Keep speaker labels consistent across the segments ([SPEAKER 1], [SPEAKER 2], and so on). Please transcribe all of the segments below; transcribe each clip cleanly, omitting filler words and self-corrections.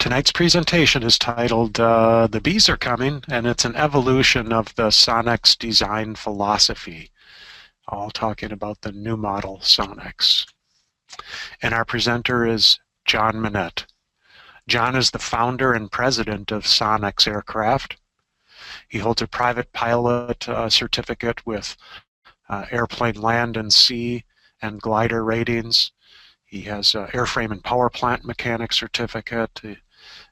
[SPEAKER 1] Tonight's presentation is titled The Bees Are Coming, and it's an evolution of the Sonex design philosophy, all talking about the new model Sonex. And our presenter is John Monnett. John is the founder and president of Sonex Aircraft. He holds a private pilot certificate with airplane land and sea and glider ratings. He has an airframe and power plant mechanic certificate.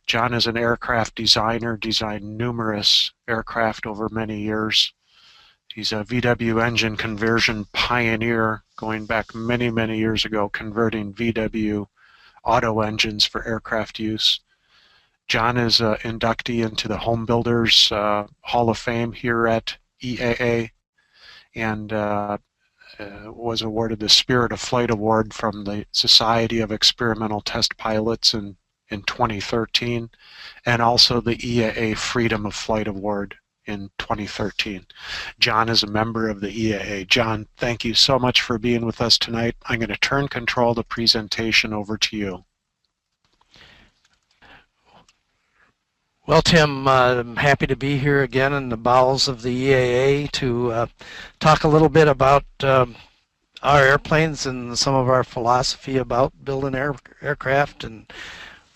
[SPEAKER 1] John is an aircraft designer, designed numerous aircraft over many years. He's a VW engine conversion pioneer, going back many, many years ago, converting VW auto engines for aircraft use. John is an inductee into the Homebuilders Hall of Fame here at EAA, and was awarded the Spirit of Flight Award from the Society of Experimental Test Pilots in 2013, and also the EAA Freedom of Flight Award in 2013. John is a member of the EAA. John, thank you so much for being with us tonight. I'm going to turn control of the presentation over to you.
[SPEAKER 2] Well, Tim, I'm happy to be here again in the bowels of the EAA to talk a little bit about our airplanes and some of our philosophy about building aircraft and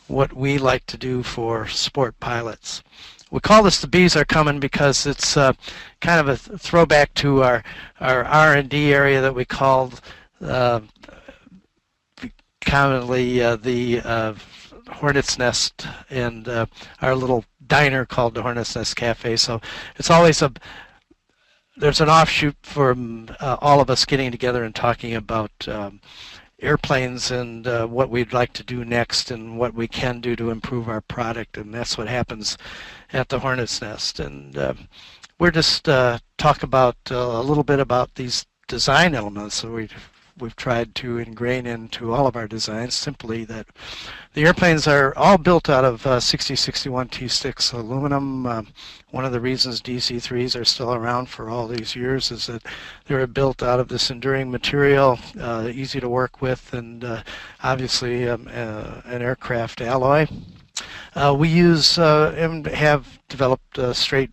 [SPEAKER 2] what we like to do for sport pilots. We call this The Bees Are Coming because it's kind of a throwback to our R&D area that we called commonly the Hornet's Nest, and our little diner called the Hornet's Nest Cafe. So it's always there's an offshoot from all of us getting together and talking about airplanes and what we'd like to do next and what we can do to improve our product, and that's what happens at the Hornet's Nest. And we're just talk about a little bit about these design elements that we've tried to ingrain into all of our designs. Simply that the airplanes are all built out of 6061 T6 aluminum. One of the reasons DC-3s are still around for all these years is that they were built out of this enduring material, easy to work with, and obviously an aircraft alloy. We use and have developed straight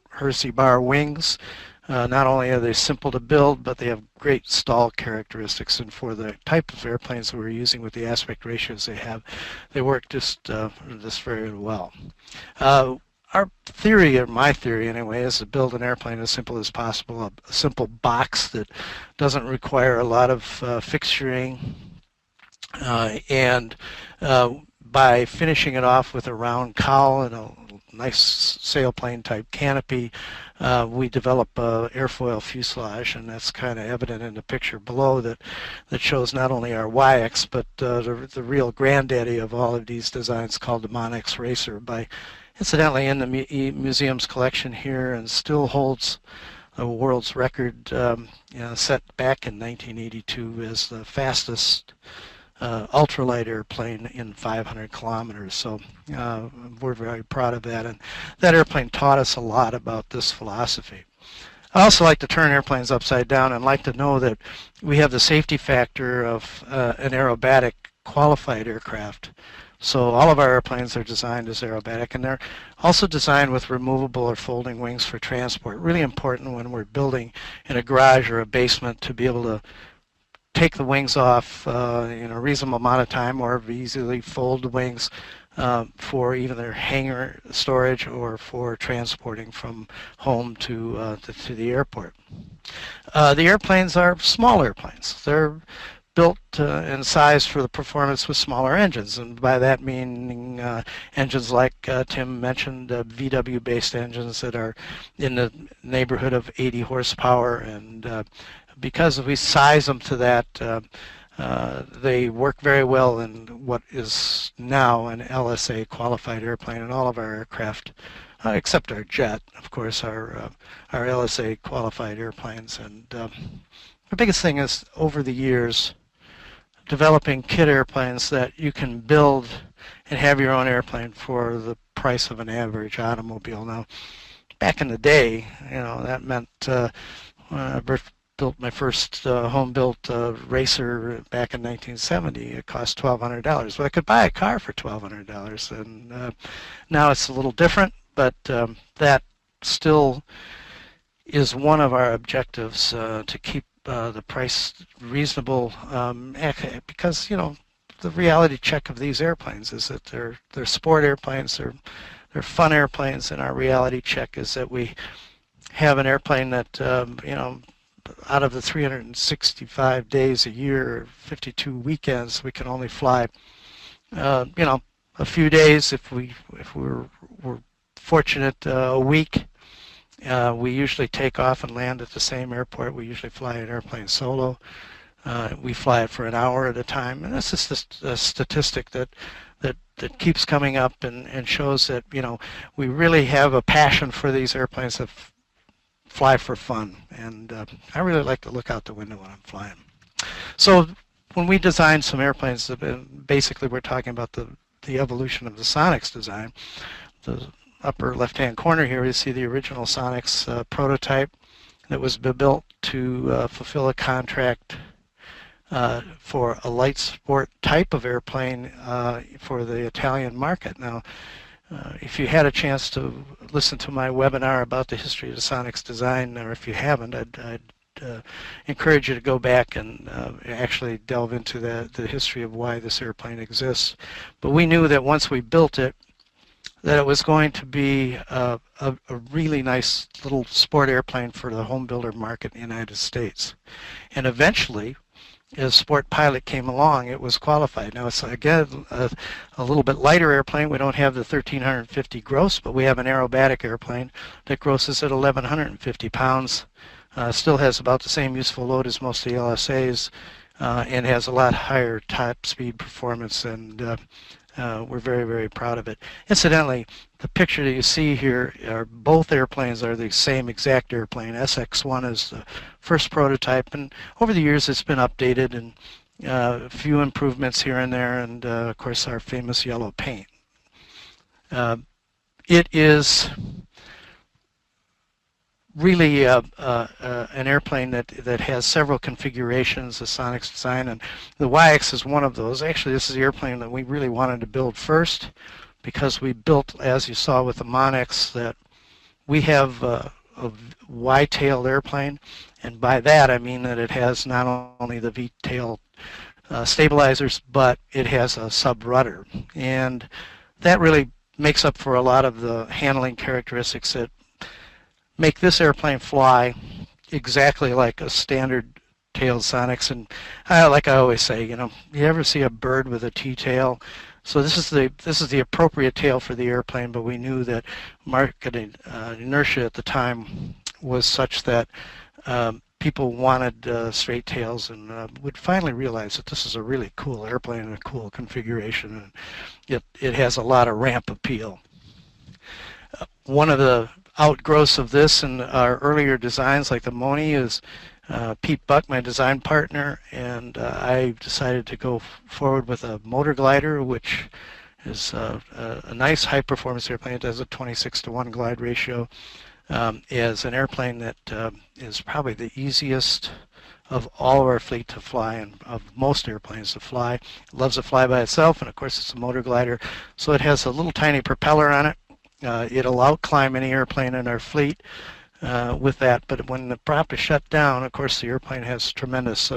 [SPEAKER 2] Hersey bar wings. Not only are they simple to build, but they have great stall characteristics, and for the type of airplanes that we're using with the aspect ratios they have, they work just very well. Our theory, or my theory anyway, is to build an airplane as simple as possible, a simple box that doesn't require a lot of fixturing, and by finishing it off with a round cowl and a nice sailplane type canopy, we develop airfoil fuselage, and that's kind of evident in the picture below that shows not only our Waiex, but the real granddaddy of all of these designs, called the Monnett Racer, incidentally in the museum's collection here, and still holds a world's record, set back in 1982 as the fastest ultralight airplane in 500 kilometers. So we're very proud of that, and that airplane taught us a lot about this philosophy. I also like to turn airplanes upside down and like to know that we have the safety factor of an aerobatic qualified aircraft. So all of our airplanes are designed as aerobatic, and they're also designed with removable or folding wings for transport. Really important when we're building in a garage or a basement to be able to take the wings off in a reasonable amount of time, or easily fold the wings for either hangar storage or for transporting from home to the airport. The airplanes are small airplanes. They're built and sized for the performance with smaller engines, and by that meaning engines like Tim mentioned, VW-based engines that are in the neighborhood of 80 horsepower, and because we size them to that, they work very well in what is now an LSA qualified airplane, and all of our aircraft, except our jet, of course, are LSA qualified airplanes. And the biggest thing is, over the years, developing kit airplanes that you can build and have your own airplane for the price of an average automobile. Now, back in the day, that meant built my first home-built racer back in 1970. It cost $1,200. Well, I could buy a car for $1,200, and now it's a little different, but that still is one of our objectives, to keep the price reasonable, because the reality check of these airplanes is that they're sport airplanes, they're fun airplanes, and our reality check is that we have an airplane that out of the 365 days a year, 52 weekends, we can only fly a few days. If we're fortunate, a week. We usually take off and land at the same airport. We usually fly an airplane solo. We fly it for an hour at a time, and this is just a statistic that keeps coming up and shows that we really have a passion for these airplanes that fly for fun, and I really like to look out the window when I'm flying. So when we design some airplanes, basically we're talking about the evolution of the Sonex design. The upper left-hand corner here, you see the original Sonex prototype that was built to fulfill a contract for a light sport type of airplane for the Italian market. Now, if you had a chance to listen to my webinar about the history of the Sonex design, or if you haven't, I'd encourage you to go back and actually delve into the history of why this airplane exists. But we knew that once we built it, that it was going to be a really nice little sport airplane for the home builder market in the United States. And eventually, as Sport Pilot came along, it was qualified. Now it's again a little bit lighter airplane. We don't have the 1,350 gross, but we have an aerobatic airplane that grosses at 1,150 pounds. Still has about the same useful load as most of the LSAs, and has a lot higher top speed performance, and we're very, very proud of it. Incidentally, the picture that you see here are both airplanes are the same exact airplane. SX1 is the first prototype, and over the years it's been updated, and a few improvements here and there, and of course our famous yellow paint. It is really an airplane that has several configurations, the Sonex design, and the Waiex is one of those. Actually, this is the airplane that we really wanted to build first, because we built, as you saw with the Monnett, that we have a Y-tailed airplane, and by that I mean that it has not only the V-tail stabilizers, but it has a sub-rudder, and that really makes up for a lot of the handling characteristics that make this airplane fly exactly like a standard tailed Sonex. And like I always say, you ever see a bird with a T-tail? So this is the appropriate tail for the airplane, but we knew that market inertia at the time was such that people wanted straight tails, and would finally realize that this is a really cool airplane and a cool configuration, and it has a lot of ramp appeal. One of the outgrowths of this and our earlier designs, like the Monnett, is Pete Buck, my design partner, and I decided to go forward with a motor glider, which is a nice high-performance airplane. It has a 26:1 glide ratio. Is an airplane that is probably the easiest of all of our fleet to fly, and of most airplanes to fly. It loves to fly by itself, and of course it's a motor glider, so it has a little tiny propeller on it. It'll outclimb any airplane in our fleet with that, but when the prop is shut down, of course the airplane has tremendous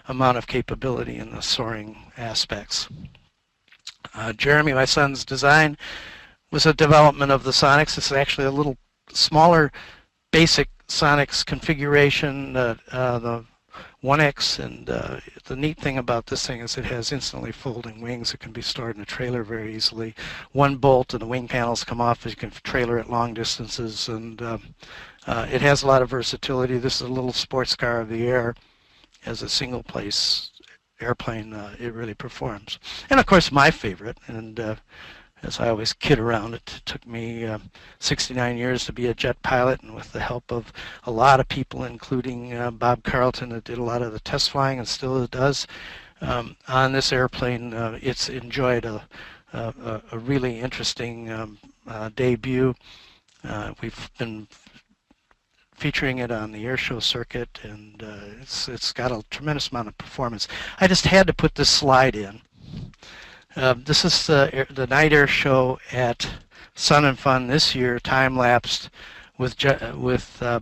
[SPEAKER 2] amount of capability in the soaring aspects. Jeremy, my son's design, was a development of the Sonex. This is actually a little smaller basic Sonex configuration, the 1X, and the neat thing about this thing is it has instantly folding wings. It can be stored in a trailer very easily. One bolt and the wing panels come off, as you can trailer at long distances, and it has a lot of versatility. This is a little sports car of the air. As a single place airplane, it really performs. And of course my favorite, and as I always kid around, it took me 69 years to be a jet pilot, and with the help of a lot of people, including Bob Carlton, that did a lot of the test flying and still does, on this airplane, it's enjoyed a really interesting debut. We've been featuring it on the airshow circuit, and it's got a tremendous amount of performance. I just had to put this slide in. This is the night air show at Sun and Fun this year, time-lapsed with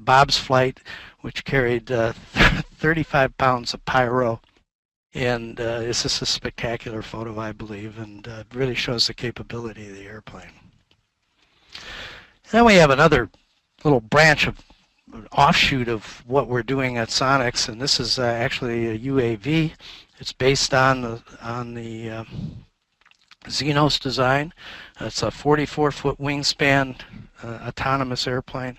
[SPEAKER 2] Bob's flight, which carried 35 pounds of pyro. And it's just a spectacular photo, I believe, and really shows the capability of the airplane. Then we have another little branch of offshoot of what we're doing at Sonex, and this is actually a UAV. It's based on the Xenos design. It's a 44-foot wingspan autonomous airplane,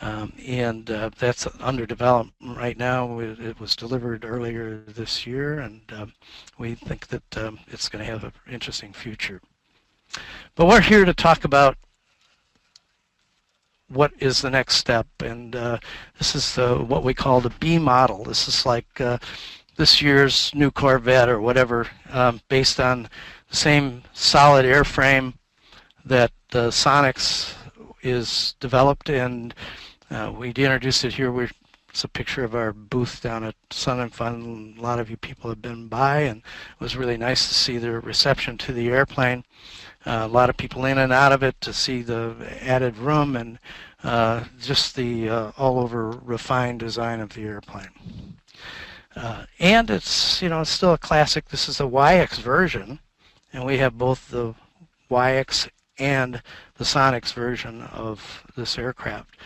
[SPEAKER 2] and that's under development right now. It was delivered earlier this year, and we think that it's going to have an interesting future. But we're here to talk about what is the next step, and this is what we call the B model. This is like this year's new Corvette or whatever, based on the same solid airframe that Sonex is developed, and we introduced it here. It's a picture of our booth down at Sun and Fun. A lot of you people have been by, and it was really nice to see the reception to the airplane. A lot of people in and out of it to see the added room and just the all-over refined design of the airplane. And it's, it's still a classic. This is the Waiex version, and we have both the Waiex and the Sonex version of this aircraft.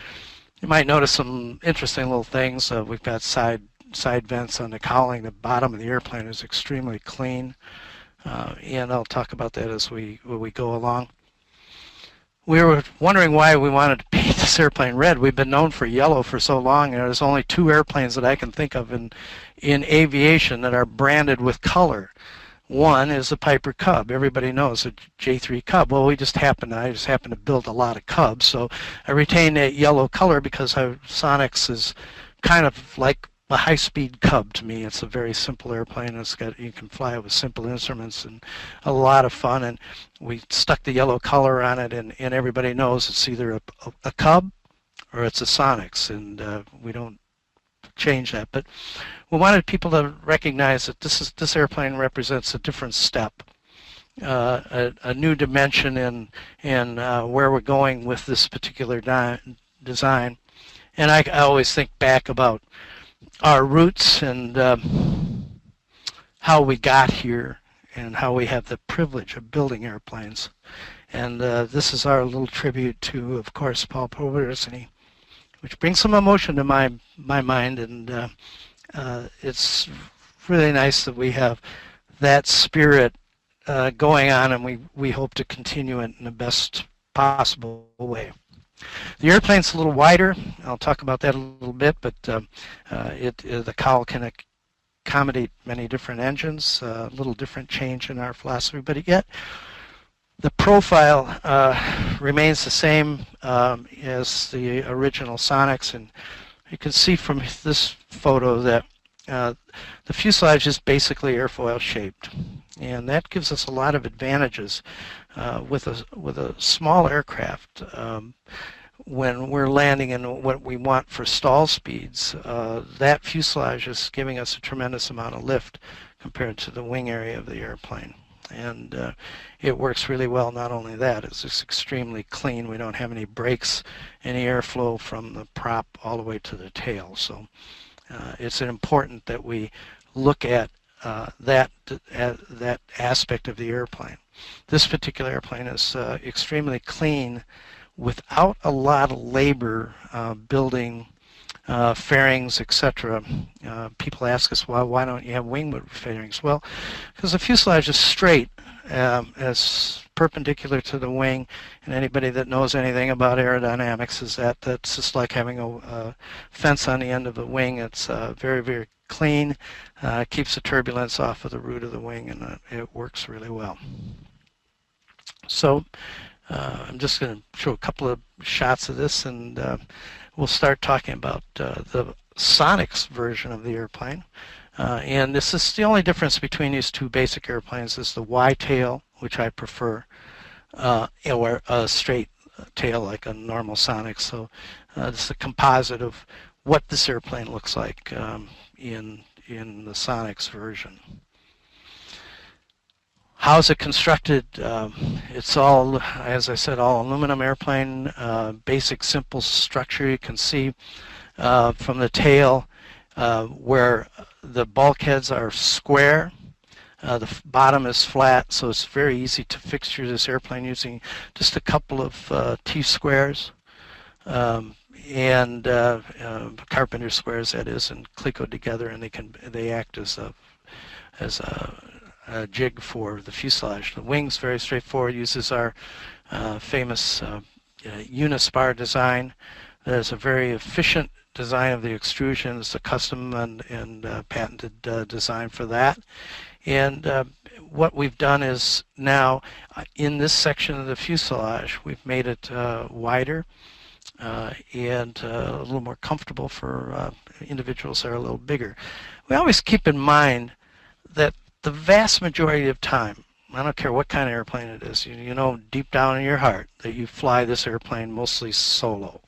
[SPEAKER 2] You might notice some interesting little things. We've got side vents on the cowling. The bottom of the airplane is extremely clean. And I'll talk about that as we go along. We were wondering why we wanted to paint this airplane red. We've been known for yellow for so long, and there's only 2 airplanes that I can think of in aviation that are branded with color. One is the Piper Cub. Everybody knows a J3 Cub. Well, I just happened to build a lot of Cubs, so I retained that yellow color because Sonex is kind of like a high-speed Cub to me. It's a very simple airplane. You can fly it with simple instruments and a lot of fun. And we stuck the yellow color on it, and everybody knows it's either a Cub or it's a Sonex, and we don't change that. But we wanted people to recognize that this airplane represents a different step, a new dimension in where we're going with this particular design. And I always think back about our roots and how we got here and how we have the privilege of building airplanes. And this is our little tribute to, of course, Paul Poversny, which brings some emotion to my mind, and it's really nice that we have that spirit going on, and we hope to continue it in the best possible way. The airplane's a little wider. I'll talk about that a little bit, but the cowl can accommodate many different engines, a little different change in our philosophy, but yet the profile remains the same as the original Sonex, and you can see from this photo that the fuselage is basically airfoil shaped, and that gives us a lot of advantages with a small aircraft. When we're landing in what we want for stall speeds, that fuselage is giving us a tremendous amount of lift compared to the wing area of the airplane. And it works really well. Not only that, it's just extremely clean. We don't have any brakes, any airflow from the prop all the way to the tail. So it's important that we look at that aspect of the airplane. This particular airplane is extremely clean without a lot of labor building fairings, etc. People ask us, well, why don't you have wing fairings? Well, because the fuselage is straight, as perpendicular to the wing, and anybody that knows anything about aerodynamics is that's just like having a fence on the end of the wing. It's very, very clean, keeps the turbulence off of the root of the wing, and it works really well. So I'm just going to show a couple of shots of this, and we'll start talking about the Sonex version of the airplane. And this is the only difference between these two basic airplanes is the Y-tail, which I prefer, or a straight tail like a normal Sonex. So This is a composite of what this airplane looks like in the Sonex version. How's it constructed? It's all, as I said, all aluminum airplane, basic simple structure. You can see from the tail where the bulkheads are square. The bottom is flat, so it's very easy to fixture this airplane using just a couple of T-squares and carpenter squares, that is, and Cleco together, and they act as a jig for the fuselage. The wings, very straightforward, uses our famous Unispar design. There's a very efficient design of the extrusion. It's a custom and patented design for that. And what we've done is now in this section of the fuselage, we've made it wider and a little more comfortable for individuals that are a little bigger. We always keep in mind that the vast majority of time, I don't care what kind of airplane it is, you know deep down in your heart that you fly this airplane mostly solo.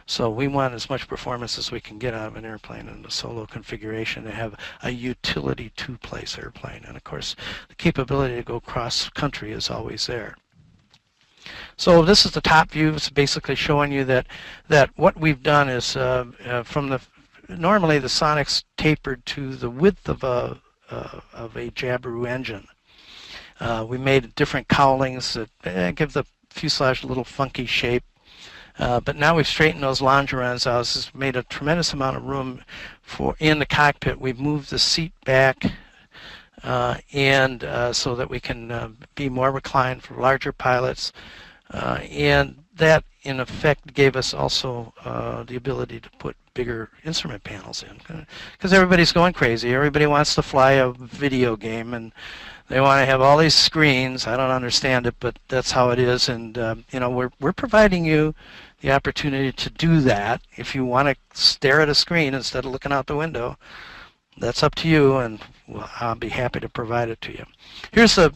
[SPEAKER 2] So we want as much performance as we can get out of an airplane in the solo configuration to have a utility two-place airplane. And of course, the capability to go cross-country is always there. So this is the top view. It's basically showing you that what we've done is normally the Sonex tapered to the width of a Jabiru engine. We made different cowlings that give the fuselage a little funky shape. But now we've straightened those longerons out. This has made a tremendous amount of room in the cockpit. We've moved the seat back and so that we can be more reclined for larger pilots. And that, in effect, gave us also the ability to put bigger instrument panels in. Because everybody's going crazy. Everybody wants to fly a video game, and they want to have all these screens. I don't understand it, but that's how it is. And you know, we're providing you the opportunity to do that. If you want to stare at a screen instead of looking out the window, that's up to you, and I'll be happy to provide it to you. Here's a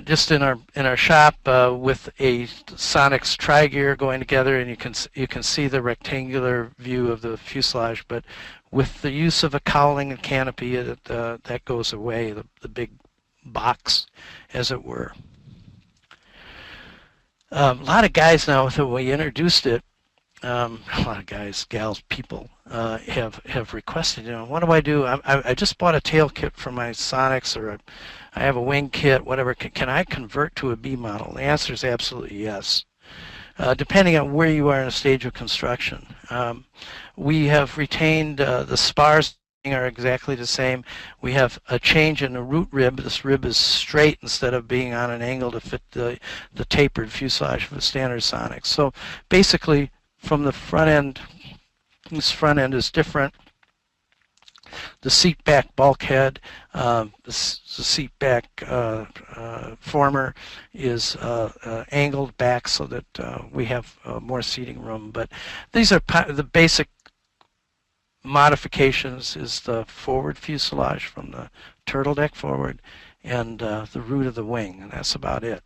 [SPEAKER 2] just in our shop with a Sonex tri-gear going together, and you can see the rectangular view of the fuselage, but with the use of a cowling and canopy, that goes away, the big box, as it were. A lot of guys now, when we introduced it, a lot of guys, gals, people have requested, you know, what do I do? I just bought a tail kit for my Sonex, or I have a wing kit, whatever. Can I convert to a B model? The answer is absolutely yes, depending on where you are in a stage of construction. We have retained the spars are exactly the same. We have a change in the root rib. This rib is straight instead of being on an angle to fit the tapered fuselage of a standard Sonex. So basically, from the front end, this front end is different. The seat back bulkhead, the seat back former is angled back so that we have more seating room. But these are the basic modifications. Is the forward fuselage from the turtle deck forward and the root of the wing, and that's about it.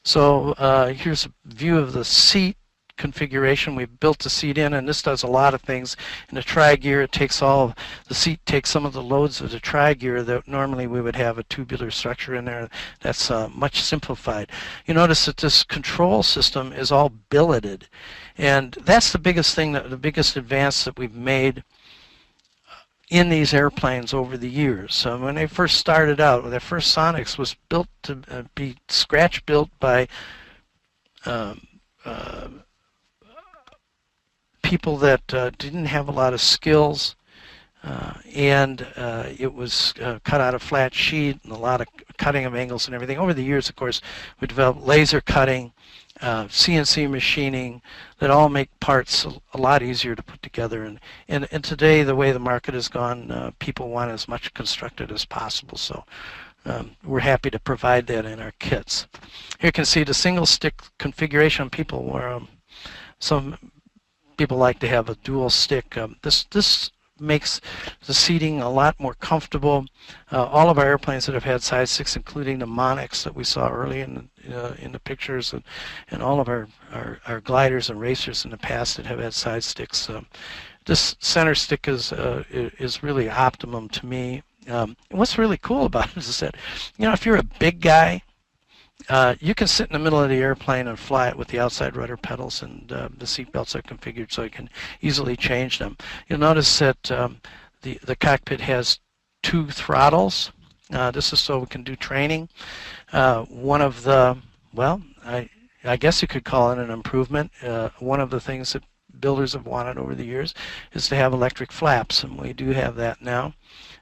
[SPEAKER 2] So here's a view of the seat configuration. We've built the seat in, and this does a lot of things. In the tri-gear, it takes the seat takes some of the loads of the tri-gear that normally we would have a tubular structure in there. That's much simplified. You notice that this control system is all billeted, and that's the biggest thing, the biggest advance that we've made in these airplanes over the years. So when they first started out, their first Sonex was built to be scratch built by people that didn't have a lot of skills, and it was cut out of flat sheet and a lot of cutting of angles and everything. Over the years, of course, we developed laser cutting, CNC machining, that all make parts a lot easier to put together. And today, the way the market has gone, people want as much constructed as possible. So we're happy to provide that in our kits. Here you can see the single stick configuration. People were some people like to have a dual stick. This makes the seating a lot more comfortable. All of our airplanes that have had size 6, including the Monnett that we saw early in in the pictures, and all of our gliders and racers in the past that have had side sticks. This center stick is really optimum to me. And what's really cool about it is that, if you're a big guy, you can sit in the middle of the airplane and fly it with the outside rudder pedals, and the seat belts are configured so you can easily change them. You'll notice that the cockpit has 2 throttles. This is so we can do training. One of the, well, I guess you could call it an improvement. One of the things that builders have wanted over the years is to have electric flaps, and we do have that now.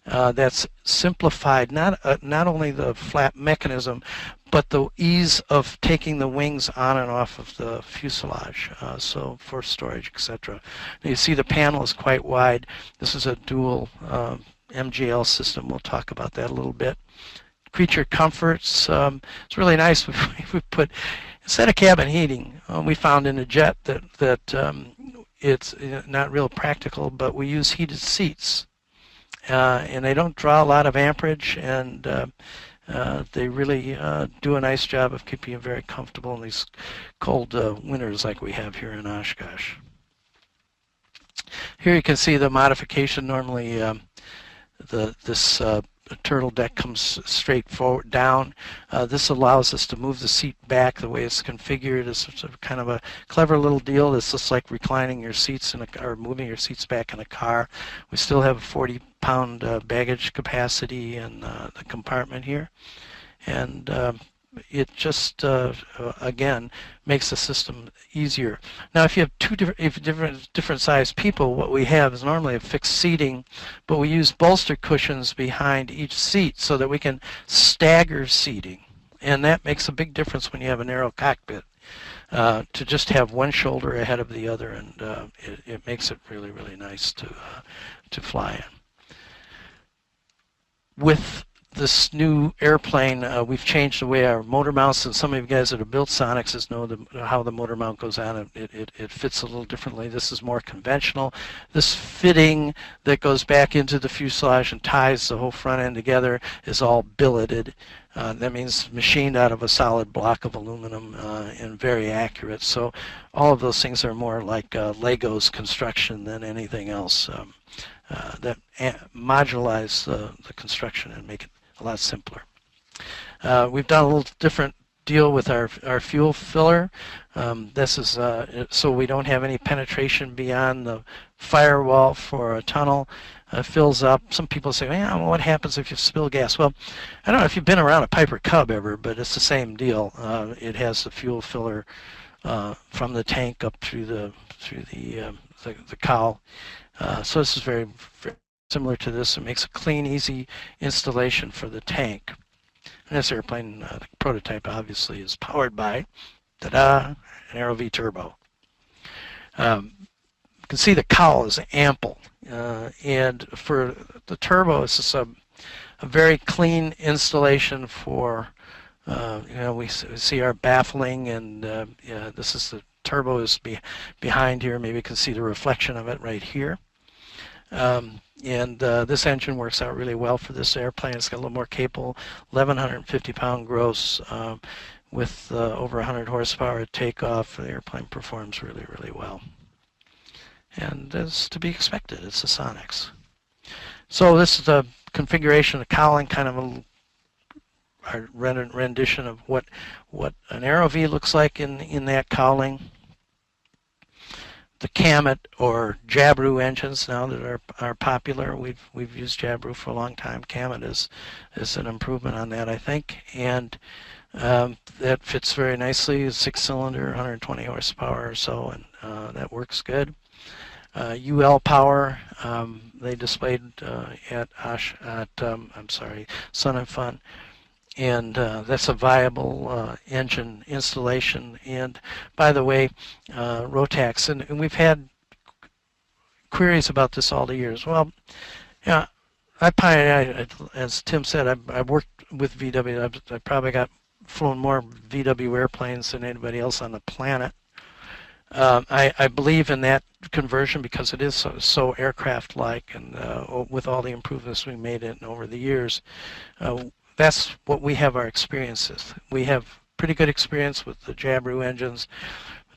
[SPEAKER 2] That's simplified not only the flap mechanism, but the ease of taking the wings on and off of the fuselage, so for storage, etc. You see the panel is quite wide. This is a dual MGL system. We'll talk about that a little bit. Creature comforts. It's really nice. We put, instead of cabin heating, we found in a jet that it's not real practical, but we use heated seats. And they don't draw a lot of amperage, and they really do a nice job of keeping you very comfortable in these cold winters like we have here in Oshkosh. Here you can see the modification. Normally this turtle deck comes straight forward down. This allows us to move the seat back the way it's configured. It's sort of kind of a clever little deal. It's just like reclining your seats in or moving your seats back in a car. We still have a 40-pound baggage capacity in the compartment here, and it just again makes the system easier. Now, if you have different sized people, what we have is normally a fixed seating, but we use bolster cushions behind each seat so that we can stagger seating, and that makes a big difference when you have a narrow cockpit. To just have one shoulder ahead of the other, and it makes it really, really nice to fly in. With this new airplane, we've changed the way our motor mounts, and some of you guys that have built Sonexes know how the motor mount goes on. It fits a little differently. This is more conventional. This fitting that goes back into the fuselage and ties the whole front end together is all billeted. That means machined out of a solid block of aluminum and very accurate. So all of those things are more like Legos construction than anything else. That modularize the construction and make it a lot simpler. We've done a little different deal with our fuel filler. This is so we don't have any penetration beyond the firewall for a tunnel. Fills up. Some people say, well, what happens if you spill gas? Well, I don't know if you've been around a Piper Cub ever, but it's the same deal. It has the fuel filler from the tank up through the cowl. So this is very, very similar to this. It makes a clean, easy installation for the tank. And this airplane, the prototype, obviously is powered by, ta-da, an Aero V turbo. You can see the cowl is ample. And for the turbo, it's just a very clean installation for, we see our baffling, and this is the turbo is behind here. Maybe you can see the reflection of it right here. And this engine works out really well for this airplane. It's got a little more capable, 1,150-pound gross with over 100 horsepower at takeoff. The airplane performs really, really well. And as to be expected, it's a Sonex. So this is the configuration of the cowling, kind of a rendition of what an Aero V looks like in that cowling. The Camet or Jabru engines now that are popular. We've used Jabru for a long time. Camet is an improvement on that, I think, and that fits very nicely. 6-cylinder, 120 horsepower or so, and that works good. UL power, they displayed at Sun and Fun, and that's a viable engine installation. And by the way, Rotax, and we've had queries about this all the years. Well, yeah, as Tim said, I worked with VW. I probably got flown more VW airplanes than anybody else on the planet. I believe in that conversion because it is so aircraft-like, and with all the improvements we made in over the years, that's what we have our experiences. We have pretty good experience with the Jabiru engines.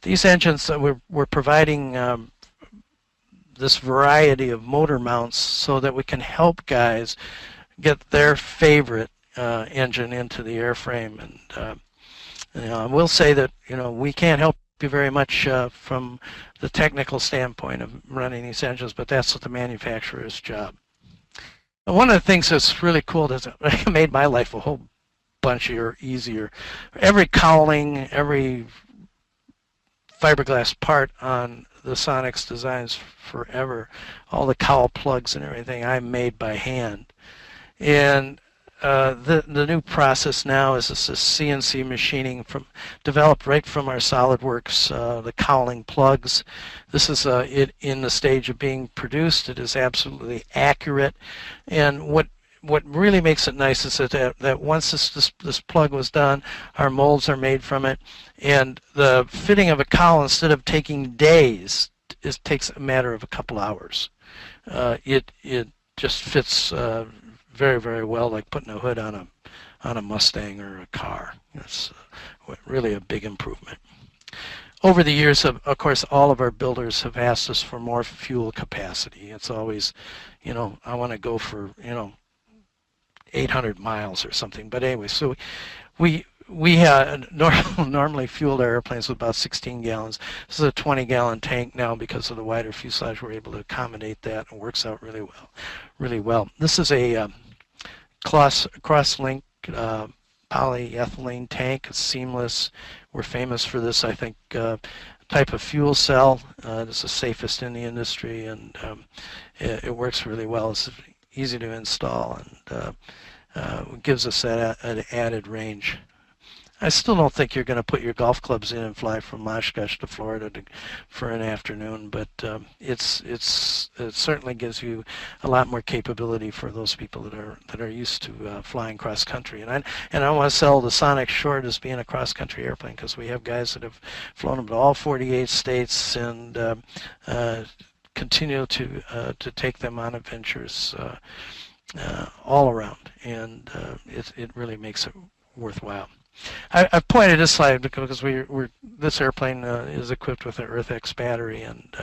[SPEAKER 2] These engines that we're providing this variety of motor mounts so that we can help guys get their favorite engine into the airframe. And I will say that we can't help you very much from the technical standpoint of running these engines, but that's what the manufacturer's job. And one of the things that's really cool is it made my life a whole bunch easier. Every cowling, every fiberglass part on the Sonex designs forever, all the cowl plugs and everything I made by hand. And the new process now is this CNC machining developed right from our SolidWorks, the cowling plugs. This is it in the stage of being produced. It is absolutely accurate. And what really makes it nice is that once this plug was done, our molds are made from it, and the fitting of a cowl, instead of taking days, it takes a matter of a couple hours. It just fits very, very well, like putting a hood on a Mustang or a car. It's really a big improvement. Over the years, of course, all of our builders have asked us for more fuel capacity. It's always, I want to go for 800 miles or something. But anyway, so we normally fueled our airplanes with about 16 gallons. This is a 20-gallon tank now because of the wider fuselage. We're able to accommodate that, and it works out really well, really well. This is a cross-link polyethylene tank. It's seamless. We're famous for this, I think, type of fuel cell. It's the safest in the industry, and it works really well. It's easy to install, and gives us an added range. I still don't think you're going to put your golf clubs in and fly from Oshkosh to Florida for an afternoon, but it certainly gives you a lot more capability for those people that are used to flying cross country. And I want to sell the Sonex short as being a cross country airplane, because we have guys that have flown them to all 48 states and continue to take them on adventures all around, and it really makes it worthwhile. I've pointed this slide because this airplane is equipped with an EarthX battery and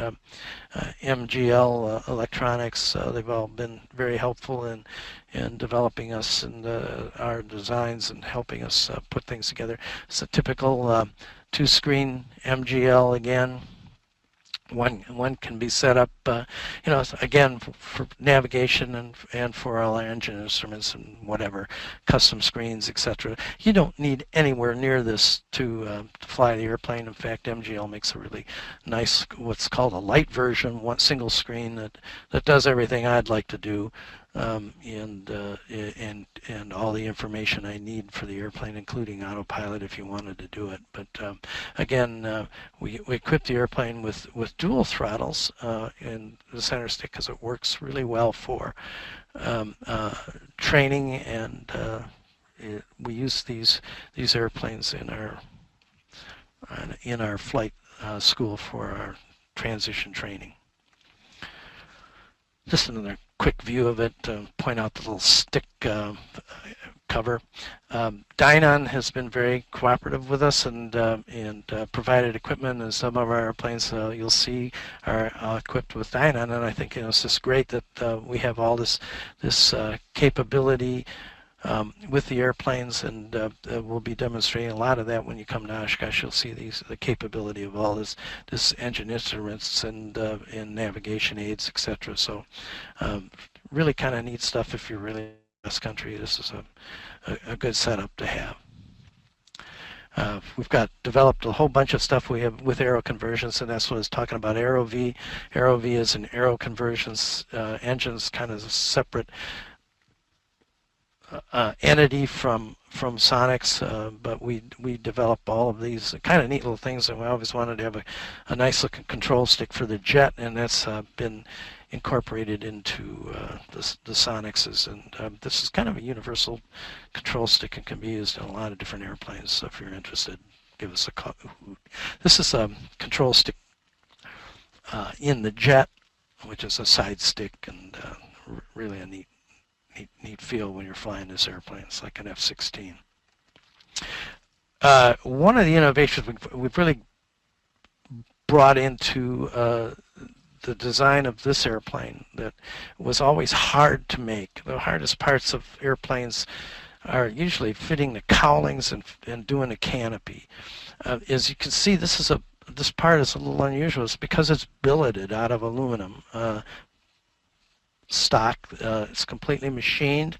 [SPEAKER 2] MGL electronics. They've all been very helpful in developing us and our designs and helping us put things together. It's a typical two-screen MGL again. One can be set up, again, for navigation and for all our engine instruments and whatever, custom screens, etc. You don't need anywhere near this to fly the airplane. In fact, MGL makes a really nice, what's called a light version, one single screen that does everything I'd like to do, and all the information I need for the airplane, including autopilot if you wanted to do it. But again, we equip the airplane with dual throttles in the center stick because it works really well for training, and we use these airplanes in our flight school for our transition training. Just another quick view of it, point out the little stick cover. Dynon has been very cooperative with us and provided equipment, and some of our airplanes you'll see are equipped with Dynon, and I think it's just great that we have all this capability with the airplanes, and we'll be demonstrating a lot of that when you come to Oshkosh. You'll see the capability of all this engine instruments and navigation aids, etc. So really kind of neat stuff if you're really cross country. This is a good setup to have. We've developed a whole bunch of stuff we have with aero conversions, and that's what I was talking about. AeroV. AeroV is an aero conversions engines, kind of a separate entity from Sonex, but we develop all of these kind of neat little things, and we always wanted to have a nice looking control stick for the jet, and that's been incorporated into the Sonexes, and this is kind of a universal control stick and can be used in a lot of different airplanes. So if you're interested, give us a call. This is a control stick in the jet, which is a side stick, and really a neat feel when you're flying this airplane. It's like an F-16. One of the innovations we've really brought into the design of this airplane that was always hard to make. The hardest parts of airplanes are usually fitting the cowlings and doing a canopy. As you can see, this part is a little unusual. It's because it's billeted out of aluminum stock. It's completely machined.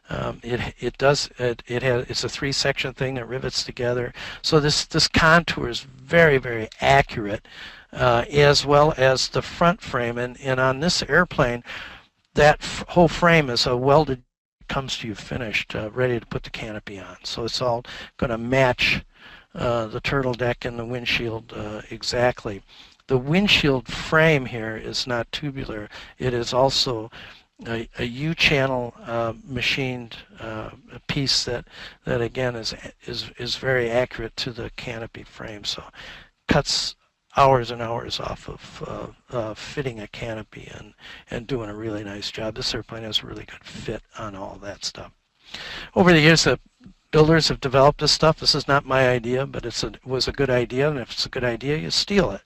[SPEAKER 2] It's a 3-section thing that rivets together. So this contour is very, very accurate, as well as the front frame. And on this airplane, that whole frame is a welded, comes to you finished, ready to put the canopy on. So it's all going to match the turtle deck and the windshield exactly. The windshield frame here is not tubular. It is also a U-channel machined piece that again is very accurate to the canopy frame. So cuts hours and hours off of fitting a canopy and doing a really nice job. This airplane has a really good fit on all that stuff. Over the years, the builders have developed this stuff. This is not my idea, but it was a good idea, and if it's a good idea, you steal it.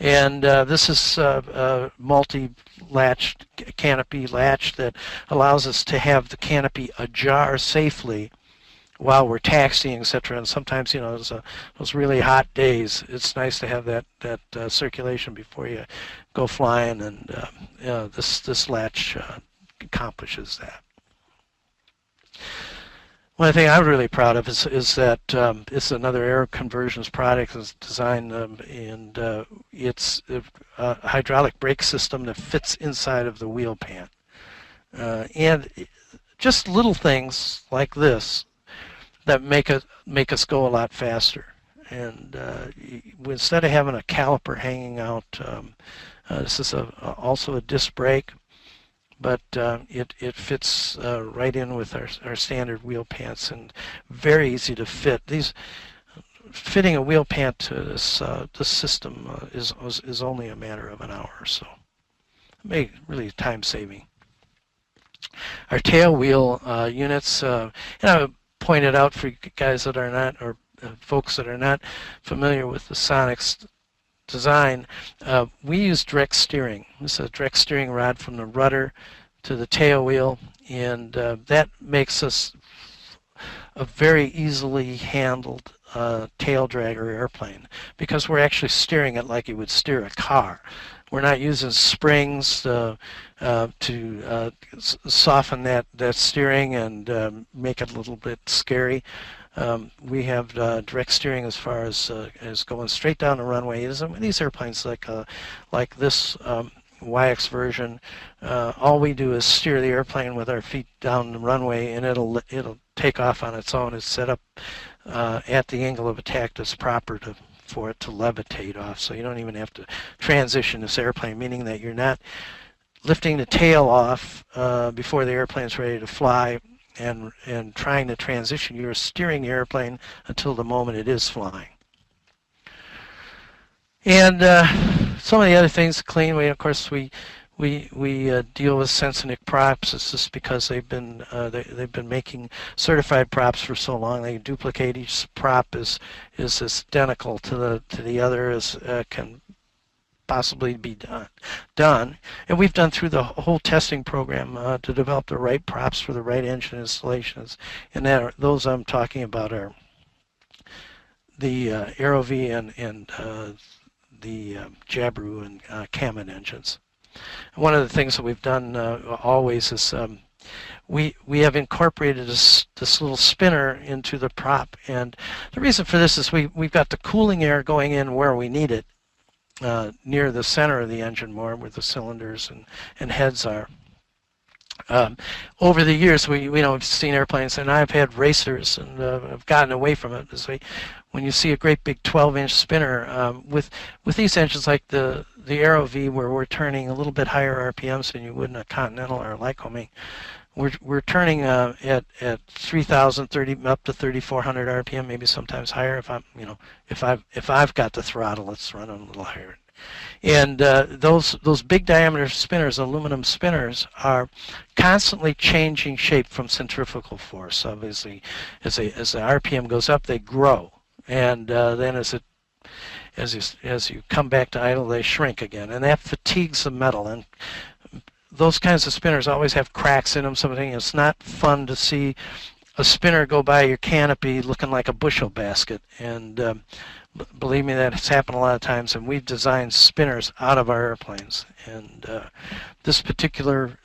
[SPEAKER 2] And this is a multi-latched canopy latch that allows us to have the canopy ajar safely while we're taxiing, etc. And sometimes, you know, those really hot days, it's nice to have that circulation before you go flying, and this latch accomplishes that. One thing I'm really proud of is that it's another air conversions product that's designed, and it's a hydraulic brake system that fits inside of the wheel pan. And just little things like this that make us go a lot faster. And instead of having a caliper hanging out, this is also a disc brake, but it fits right in with our standard wheel pants, and very easy to fit. Fitting a wheel pant to this system is only a matter of an hour or so. Really time saving. Our tail wheel units, and I pointed out for you guys that are not, or folks that are not familiar with the Sonex design, we use direct steering. This is a direct steering rod from the rudder to the tail wheel, and that makes us a very easily handled tail dragger airplane, because we're actually steering it like you would steer a car. We're not using springs to soften that steering and make it a little bit scary. We have direct steering as far as going straight down the runway. These airplanes like this Waiex version, all we do is steer the airplane with our feet down the runway, and it'll take off on its own. It's set up at the angle of attack that's proper for it to levitate off. So you don't even have to transition this airplane, meaning that you're not lifting the tail off before the airplane's ready to fly and trying to transition. You're steering the airplane until the moment it is flying. And some of the other things to clean, of course we deal with Sonex props. It's just because they've been making certified props for so long. They duplicate. Each prop is identical to the other as can possibly be done. And we've done through the whole testing program to develop the right props for the right engine installations. And those I'm talking about are the Aero-V and the Jabru and Kamen engines. One of the things that we've done always is we have incorporated this little spinner into the prop, and the reason for this is we've got the cooling air going in where we need it, near the center of the engine more, where the cylinders and heads are. Over the years, we've seen airplanes, and I've had racers, and I've gotten away from it. When you see a great big 12-inch spinner with these engines like the Aero-V, where we're turning a little bit higher RPMs than you would in a Continental or a Lycoming, we're turning at 3,030 up to 3,400 RPM, maybe sometimes higher. If I've got the throttle, it's running a little higher. And those big diameter spinners, aluminum spinners, are constantly changing shape from centrifugal force. Obviously, as the RPM goes up, they grow, and then as you come back to idle, they shrink again, and that fatigues the metal. And those kinds of spinners always have cracks in them. Something it's not fun to see a spinner go by your canopy looking like a bushel basket. And believe me, that has happened a lot of times. And we've designed spinners out of our airplanes. And this particular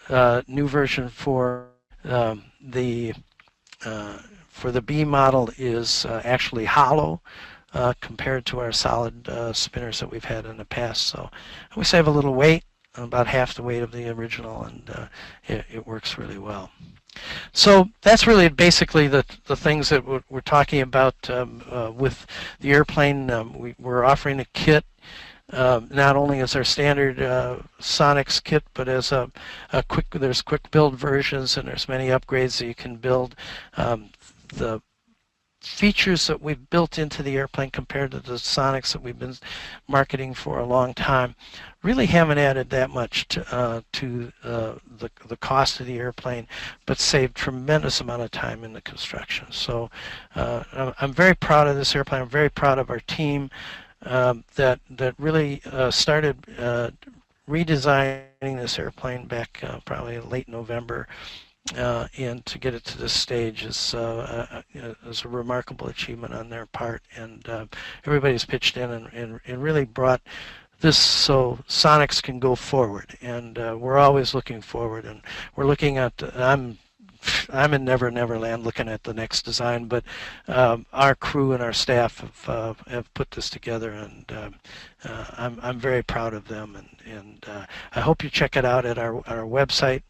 [SPEAKER 2] new version the for the B model is actually hollow. Compared to our solid spinners that we've had in the past. So we save a little weight, about half the weight of the original, and it works really well. So that's really basically the things that we're talking about with the airplane. We're offering a kit, not only as our standard Sonex kit, but as there's quick build versions, and there's many upgrades that you can build. The features that we've built into the airplane compared to the Sonex that we've been marketing for a long time really haven't added that much to the cost of the airplane, but saved tremendous amount of time in the construction. So I'm very proud of this airplane. I'm very proud of our team that really started redesigning this airplane back probably late November. And to get it to this stage is a remarkable achievement on their part, and everybody's pitched in and really brought this so Sonex can go forward. And we're always looking forward, and we're looking at I'm in Never Land looking at the next design, but our crew and our staff have put this together, and I'm very proud of them, and I hope you check it out at our website.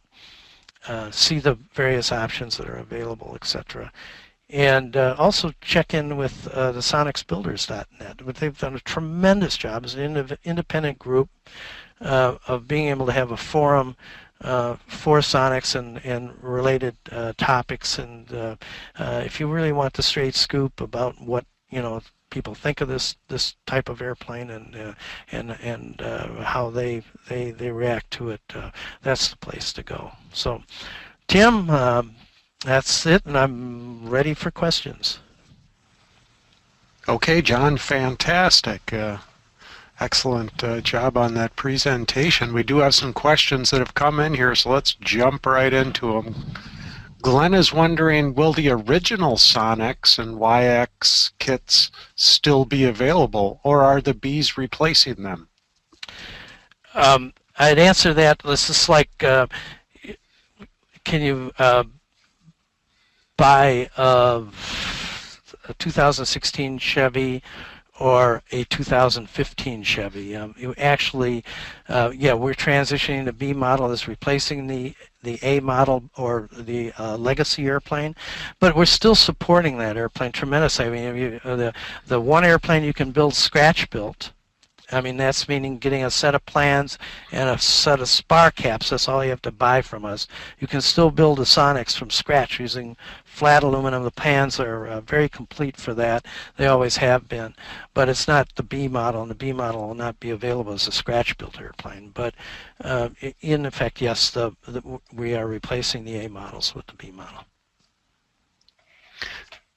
[SPEAKER 2] See the various options that are available, etc. And also check in with the SonexBuilders.net. But they've done a tremendous job as an independent group of being able to have a forum for Sonex and related topics. And if you really want the straight scoop about what people think of this type of airplane and how they react to it, that's the place to go. So, Tim, that's it, and I'm ready for questions.
[SPEAKER 1] Okay, John, fantastic. Excellent job on that presentation. We do have some questions that have come in here, so let's jump right into them. Glenn is wondering, will the original Sonex and Waiex kits still be available, or are the Bs replacing them?
[SPEAKER 2] I'd answer that. This is like, can you buy a 2016 Chevy or a 2015 Chevy? You actually, we're transitioning. The B model is replacing the A model or the legacy airplane, but we're still supporting that airplane tremendously. I mean, the one airplane you can build scratch built. I mean, that's meaning getting a set of plans and a set of spar caps. That's all you have to buy from us. You can still build a Sonex from scratch using flat aluminum. The plans are very complete for that. They always have been. But it's not the B model, and the B model will not be available as a scratch-built airplane. But in effect, yes, we are replacing the A models with the B model.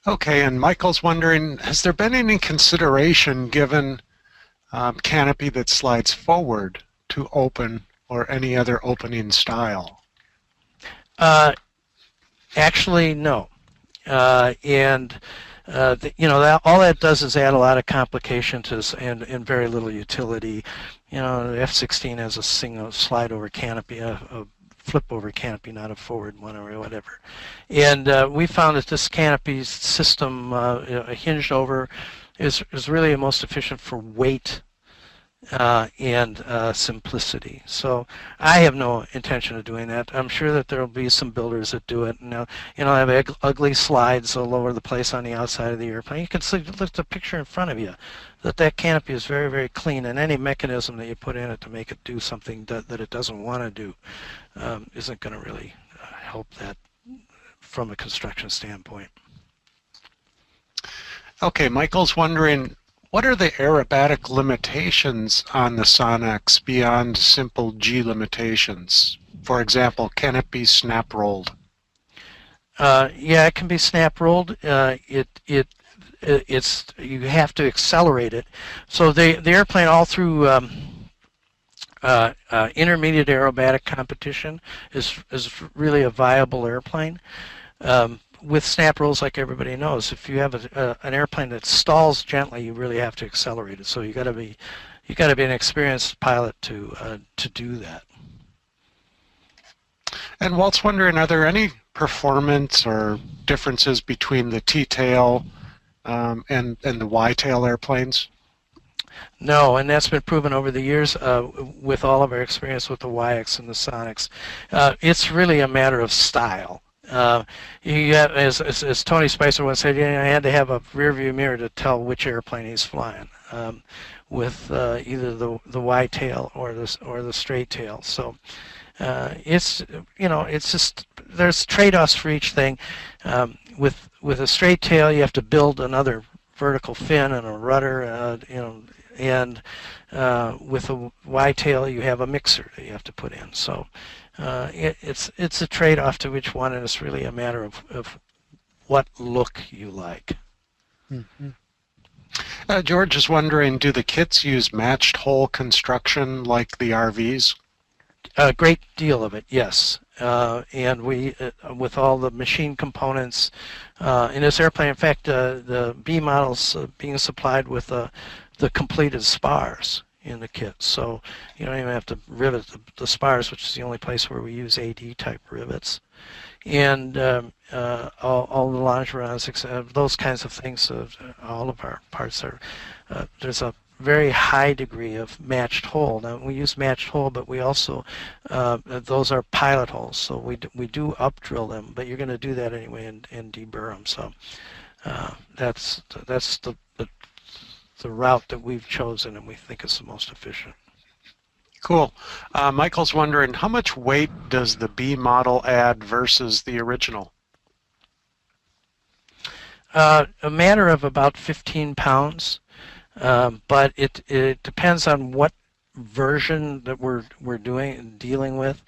[SPEAKER 1] Okay, and Michael's wondering, has there been any consideration given canopy that slides forward to open or any other opening style?
[SPEAKER 2] Actually, no. All that does is add a lot of complication to and very little utility. The F-16 has a single slide over canopy, a flip over canopy, not a forward one or whatever. And we found that this canopy system, hinged over, is really the most efficient for weight and simplicity. So I have no intention of doing that. I'm sure that there will be some builders that do it. And have ugly slides all over the place on the outside of the airplane. You can see, look at the picture in front of you, that canopy is very, very clean, and any mechanism that you put in it to make it do something that it doesn't want to do isn't going to really help that from a construction standpoint.
[SPEAKER 1] Okay, Michael's wondering, What are the aerobatic limitations on the Sonex beyond simple G limitations? For example, can it be snap rolled?
[SPEAKER 2] Yeah, it can be snap rolled. It's you have to accelerate it. So the airplane all through intermediate aerobatic competition is really a viable airplane. With snap rolls, like everybody knows, if you have an airplane that stalls gently, you really have to accelerate it. So you got to be an experienced pilot to do that.
[SPEAKER 1] And Walt's wondering, are there any performance or differences between the T-tail and the Y-tail airplanes?
[SPEAKER 2] No, and that's been proven over the years with all of our experience with the Waiex and the Sonex. It's really a matter of style. You have, as Tony Spicer once said, you had to have a rear view mirror to tell which airplane he's flying, with either the Y-tail or the straight tail. So it's it's just there's trade-offs for each thing. With a straight tail, you have to build another vertical fin and a rudder, and with a Y-tail, you have a mixer that you have to put in. So it's a trade-off to which one, and it's really a matter of what look you like.
[SPEAKER 1] Mm-hmm. George is wondering, do the kits use matched hull construction like the RVs?
[SPEAKER 2] A great deal of it, yes. And we, with all the machine components in this airplane, in fact, the B models being supplied with the completed spars in the kit. So you don't even have to rivet the spars, which is the only place where we use AD type rivets. And all the longerons, those kinds of things, all of our parts are, there's a very high degree of matched hull. Now we use matched hull, but we also those are pilot holes, so we do up drill them, but you're going to do that anyway and deburr them. So that's the route that we've chosen, and we think is the most efficient.
[SPEAKER 1] Cool. Michael's wondering, how much weight does the B model add versus the original?
[SPEAKER 2] A matter of about 15 pounds. But it depends on what version that we're dealing with.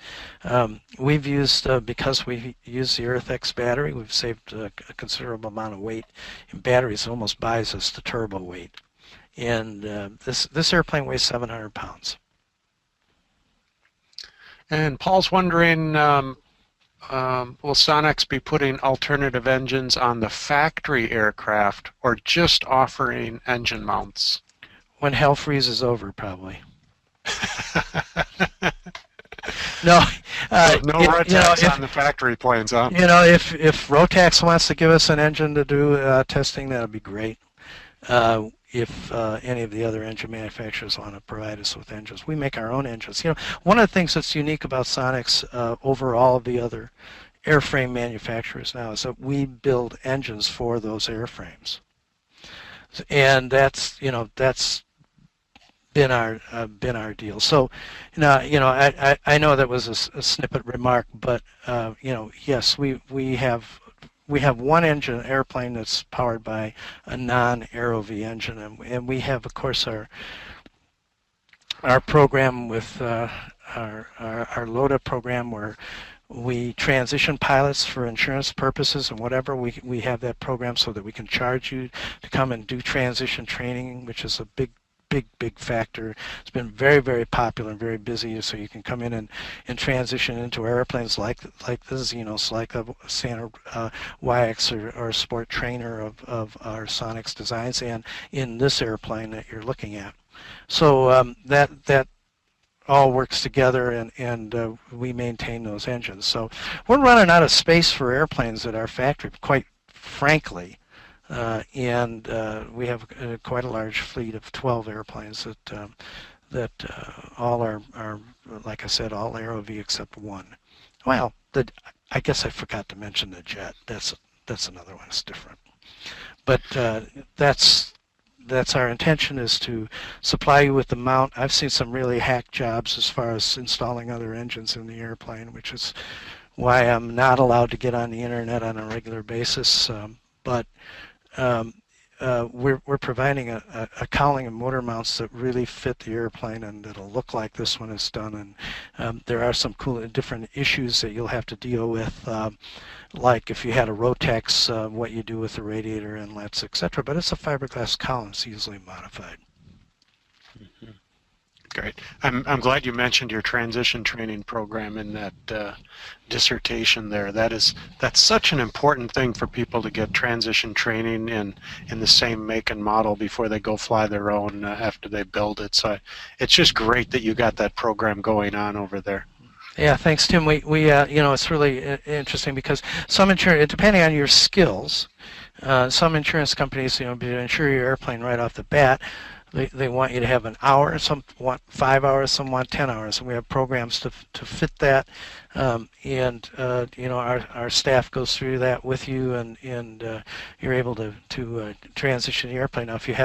[SPEAKER 2] We've used because we use the EarthX battery, we've saved a considerable amount of weight in batteries. It almost buys us the turbo weight. And this airplane weighs 700 pounds.
[SPEAKER 1] And Paul's wondering, will Sonex be putting alternative engines on the factory aircraft or just offering engine mounts?
[SPEAKER 2] When hell freezes over, probably. No,
[SPEAKER 1] no Rotax on the factory planes, huh?
[SPEAKER 2] If Rotax wants to give us an engine to do testing, that would be great. If any of the other engine manufacturers want to provide us with engines. We make our own engines. One of the things that's unique about Sonex over all of the other airframe manufacturers now is that we build engines for those airframes. And that's been our deal. So I know that was a snippet remark, but yes, we have one engine airplane that's powered by a non-Aero-V engine, and we have, of course, our program with our LOTA program where we transition pilots for insurance purposes and whatever. We have that program so that we can charge you to come and do transition training, which is a big factor. It's been very, very popular and very busy, so you can come in and transition into airplanes like the Xenos, like a standard Waiex or sport trainer of our Sonex designs, and in this airplane that you're looking at. So that all works together, and we maintain those engines. So we're running out of space for airplanes at our factory, quite frankly. And we have quite a large fleet of 12 airplanes that all are, like I said, all Aero-V except one. Well, I guess I forgot to mention the jet. That's another one. It's different. But that's our intention, is to supply you with the mount. I've seen some really hack jobs as far as installing other engines in the airplane, which is why I'm not allowed to get on the internet on a regular basis. But we're providing a cowling and motor mounts that really fit the airplane and that'll look like this one is done. And there are some cool different issues that you'll have to deal with, like if you had a Rotex, what you do with the radiator inlets, etc. But it's a fiberglass cowling, it's easily modified.
[SPEAKER 1] Mhm. Great. I'm glad you mentioned your transition training program in that dissertation there. That's such an important thing for people to get transition training in the same make and model before they go fly their own after they build it. So it's just great that you got that program going on over there.
[SPEAKER 2] Yeah, thanks, Tim. It's really interesting because some insurance, depending on your skills, some insurance companies, insure your airplane right off the bat. They want you to have an hour, some want 5 hours, some want 10 hours, and we have programs to fit that. Our staff goes through that with you, and you're able to transition the airplane. Now, if you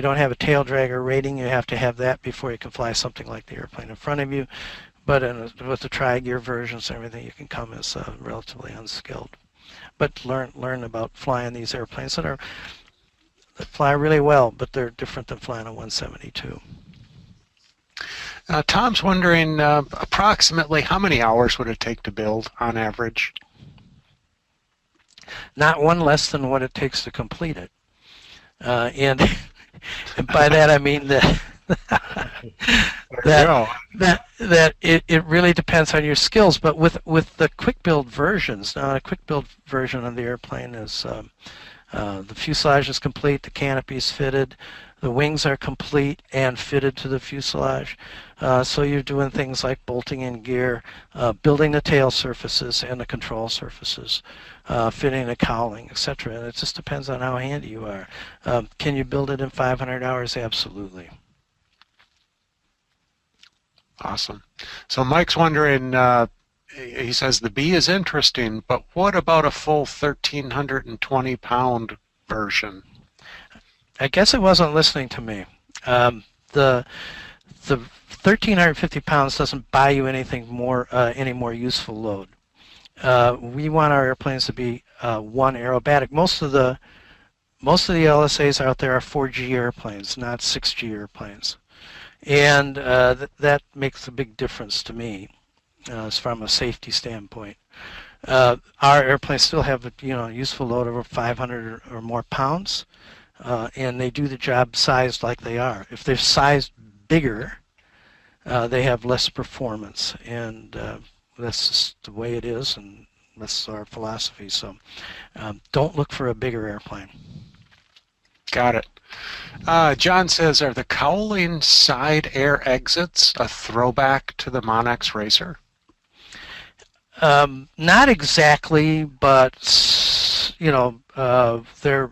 [SPEAKER 2] don't have a tail dragger rating, you have to have that before you can fly something like the airplane in front of you. But with the tri-gear versions and everything, you can come as relatively unskilled. But learn about flying these airplanes that fly really well, but they're different than flying a 172.
[SPEAKER 1] Tom's wondering approximately how many hours would it take to build on average?
[SPEAKER 2] Not one less than what it takes to complete it. And by that I mean that it really depends on your skills. But with the quick build versions, now a quick build version of the airplane is the fuselage is complete, the canopy is fitted, the wings are complete and fitted to the fuselage. So you're doing things like bolting in gear, building the tail surfaces and the control surfaces, fitting the cowling, etc. And it just depends on how handy you are. Can you build it in 500 hours? Absolutely.
[SPEAKER 1] Awesome. So Mike's wondering, he says the B is interesting, but what about a full 1,320-pound version?
[SPEAKER 2] I guess it wasn't listening to me. The 1,350 pounds doesn't buy you anything more, any more useful load. We want our airplanes to be one aerobatic. Most of the LSAs out there are 4G airplanes, not 6G airplanes, and that makes a big difference to me from a safety standpoint. Our airplanes still have a useful load over 500 or more pounds, and they do the job sized like they are. If they're sized bigger, they have less performance, and that's just the way it is, and that's our philosophy. So don't look for a bigger airplane.
[SPEAKER 1] Got it. John says, are the cowling side air exits a throwback to the Monnett Racer?
[SPEAKER 2] Not exactly, but they're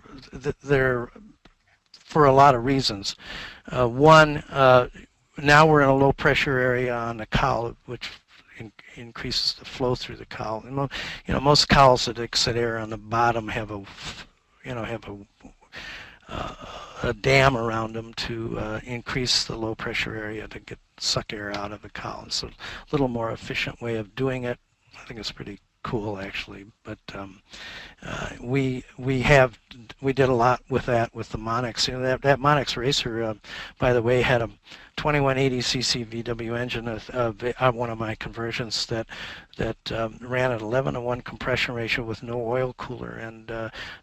[SPEAKER 2] for a lot of reasons. One, now we're in a low pressure area on the cowl, which increases the flow through the cowl. And most cowls that exit air on the bottom have a dam around them to increase the low pressure area to suck air out of the cowl. It's a little more efficient way of doing it. I think it's pretty cool, actually. But we did a lot with that with the Monnett. That Monnett Racer, by the way, had a 2180cc VW engine of one of my conversions that ran at 11:1 compression ratio with no oil cooler. And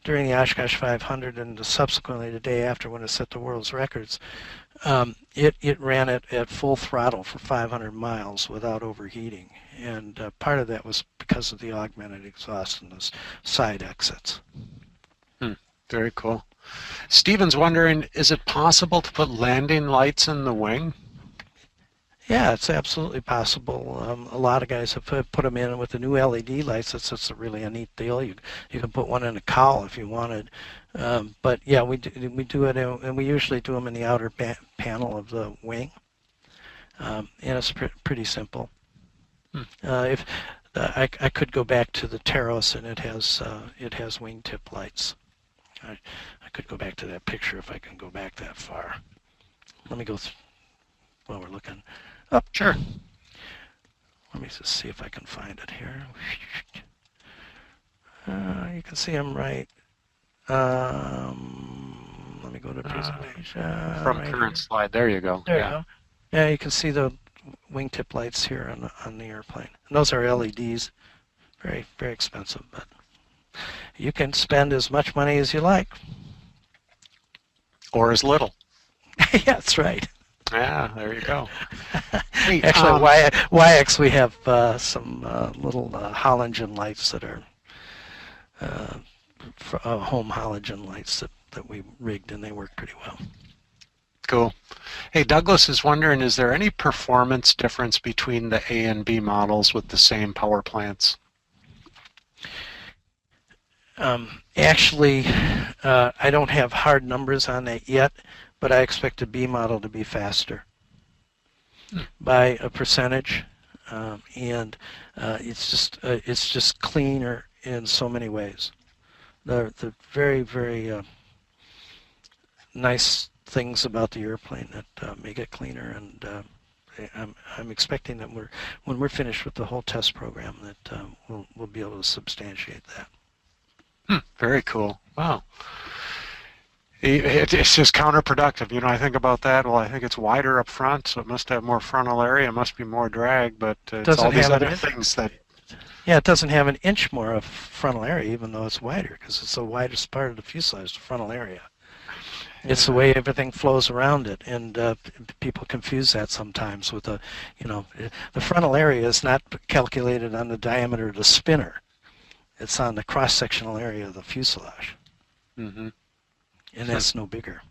[SPEAKER 2] during the Oshkosh 500 and subsequently the day after when it set the world's records, it ran at full throttle for 500 miles without overheating. And part of that was because of the augmented exhaust and the side exits.
[SPEAKER 1] Very cool. Steven's wondering, is it possible to put landing lights in the wing?
[SPEAKER 2] Yeah, it's absolutely possible. A lot of guys have put them in with the new LED lights. That's really a neat deal. You can put one in a cowl if you wanted. But yeah, we do it, and we usually do them in the outer panel of the wing. And it's pretty simple. If I could go back to the Taros, and it has wingtip lights. I could go back to that picture if I can go back that far. Let me go while we're looking. Oh,
[SPEAKER 1] sure.
[SPEAKER 2] Let me just see if I can find it here. You can see them right. go to presentation.
[SPEAKER 1] From
[SPEAKER 2] Right
[SPEAKER 1] current
[SPEAKER 2] here.
[SPEAKER 1] slide, there you go.
[SPEAKER 2] There you
[SPEAKER 1] Yeah.
[SPEAKER 2] go. Yeah, you can see the wingtip lights here on the airplane. And those are LEDs. Very, very expensive, but you can spend as much money as you like.
[SPEAKER 1] Or as little.
[SPEAKER 2] Yeah, that's right.
[SPEAKER 1] Yeah, there you go. Hey,
[SPEAKER 2] Actually, Waiex, we have some little halogen lights that are home halogen lights that we rigged, and they work pretty well.
[SPEAKER 1] cool. Hey, Douglas is wondering, is there any performance difference between the A and B models with the same power plants?
[SPEAKER 2] Actually, I don't have hard numbers on that yet, but I expect the B model to be faster by a percentage, and it's just cleaner in so many ways. The very, very nice things about the airplane that make it cleaner, and I'm expecting that when we're finished with the whole test program that we'll be able to substantiate that.
[SPEAKER 1] Very cool. Wow. It's just counterproductive. You know, I think about that. Well, I think it's wider up front, so it must have more frontal area, it must be more drag, but it's all these other things that...
[SPEAKER 2] Yeah, it doesn't have an inch more of frontal area, even though it's wider, because it's the widest part of the fuselage, the frontal area. It's the way everything flows around it, and people confuse that sometimes with the frontal area is not calculated on the diameter of the spinner. It's on the cross-sectional area of the fuselage.
[SPEAKER 1] Mm-hmm.
[SPEAKER 2] And that's no bigger.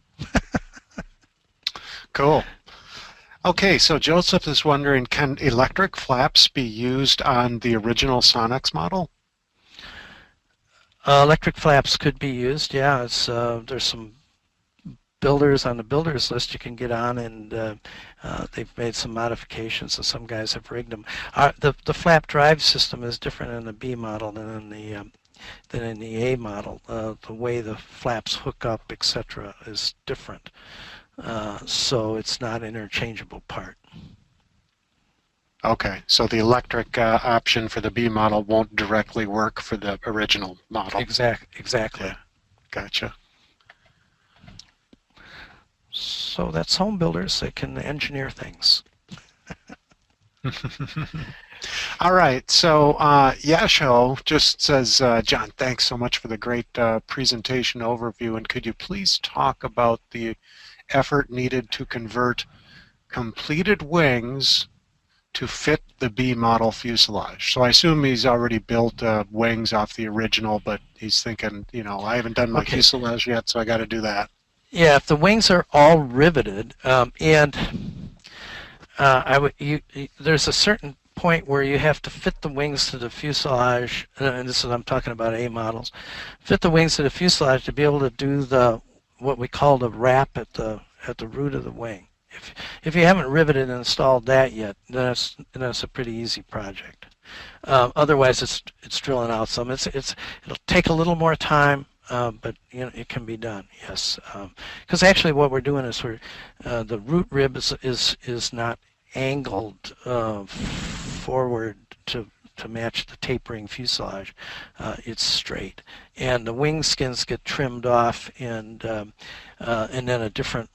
[SPEAKER 1] Cool. Okay, so Joseph is wondering, can electric flaps be used on the original Sonex model?
[SPEAKER 2] Electric flaps could be used, yeah. There's some builders on the builders list you can get on, and they've made some modifications, so some guys have rigged them. The flap drive system is different in the B model than in the A model. The way the flaps hook up, etc., is different, so it's not an interchangeable part.
[SPEAKER 1] Okay, so the electric option for the B model won't directly work for the original model.
[SPEAKER 2] Exactly.
[SPEAKER 1] Yeah. Gotcha.
[SPEAKER 2] So that's home builders that can engineer things.
[SPEAKER 1] All right, so Yasho just says, John, thanks so much for the great presentation overview, and could you please talk about the effort needed to convert completed wings to fit the B model fuselage? So I assume he's already built wings off the original, but he's thinking, you know, I haven't done my fuselage yet, so I got to do that.
[SPEAKER 2] Yeah, if the wings are all riveted, there's a certain point where you have to fit the wings to the fuselage, and this is I'm talking about A models, fit the wings to the fuselage to be able to do what we call the wrap at the root of the wing. If you haven't riveted and installed that yet, then that's a pretty easy project. Otherwise, it's drilling out some. It'll take a little more time. But you know, it can be done, yes. Because actually, what we're doing is the root rib is not angled forward to match the tapering fuselage. It's straight, and the wing skins get trimmed off, and then a different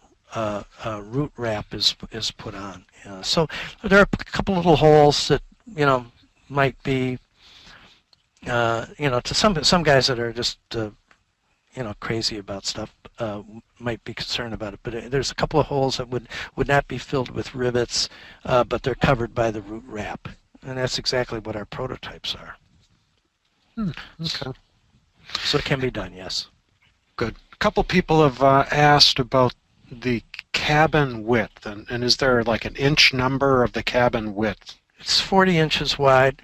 [SPEAKER 2] root wrap is put on. So there are a couple little holes that might be to some guys that are just crazy about stuff might be concerned about it, but there's a couple of holes that would not be filled with rivets, but they're covered by the root wrap, and that's exactly what our prototypes are.
[SPEAKER 1] Okay.
[SPEAKER 2] So it can be done, yes.
[SPEAKER 1] Good. A couple people have asked about the cabin width, and is there like an inch number of the cabin width?
[SPEAKER 2] It's 40 inches wide,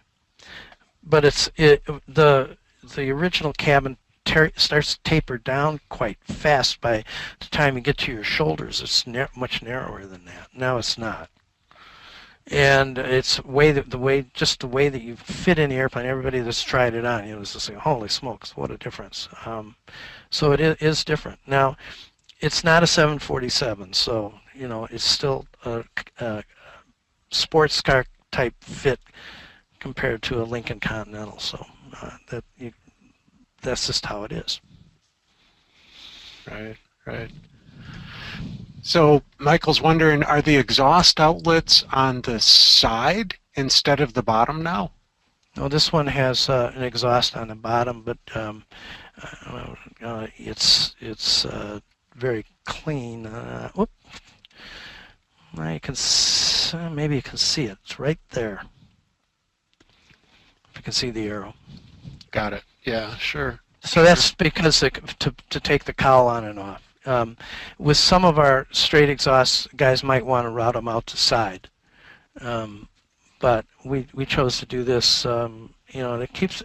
[SPEAKER 2] but the original cabin starts to taper down quite fast. By the time you get to your shoulders, it's much narrower than that. Now it's not, and it's the way that you fit in the airplane. Everybody that's tried it on, is just like, holy smokes, what a difference. So it is different. Now, it's not a 747, so it's still a sports car type fit compared to a Lincoln Continental. So that's just how it is.
[SPEAKER 1] Right, right. So Michael's wondering, are the exhaust outlets on the side instead of the bottom now?
[SPEAKER 2] Well, this one has an exhaust on the bottom, but it's very clean. Whoop. Now you can maybe you can see it. It's right there. If you can see the arrow.
[SPEAKER 1] Got it. Yeah, sure.
[SPEAKER 2] So that's because to take the cowl on and off. With some of our straight exhausts, guys might want to route them out to side. But we chose to do this. It keeps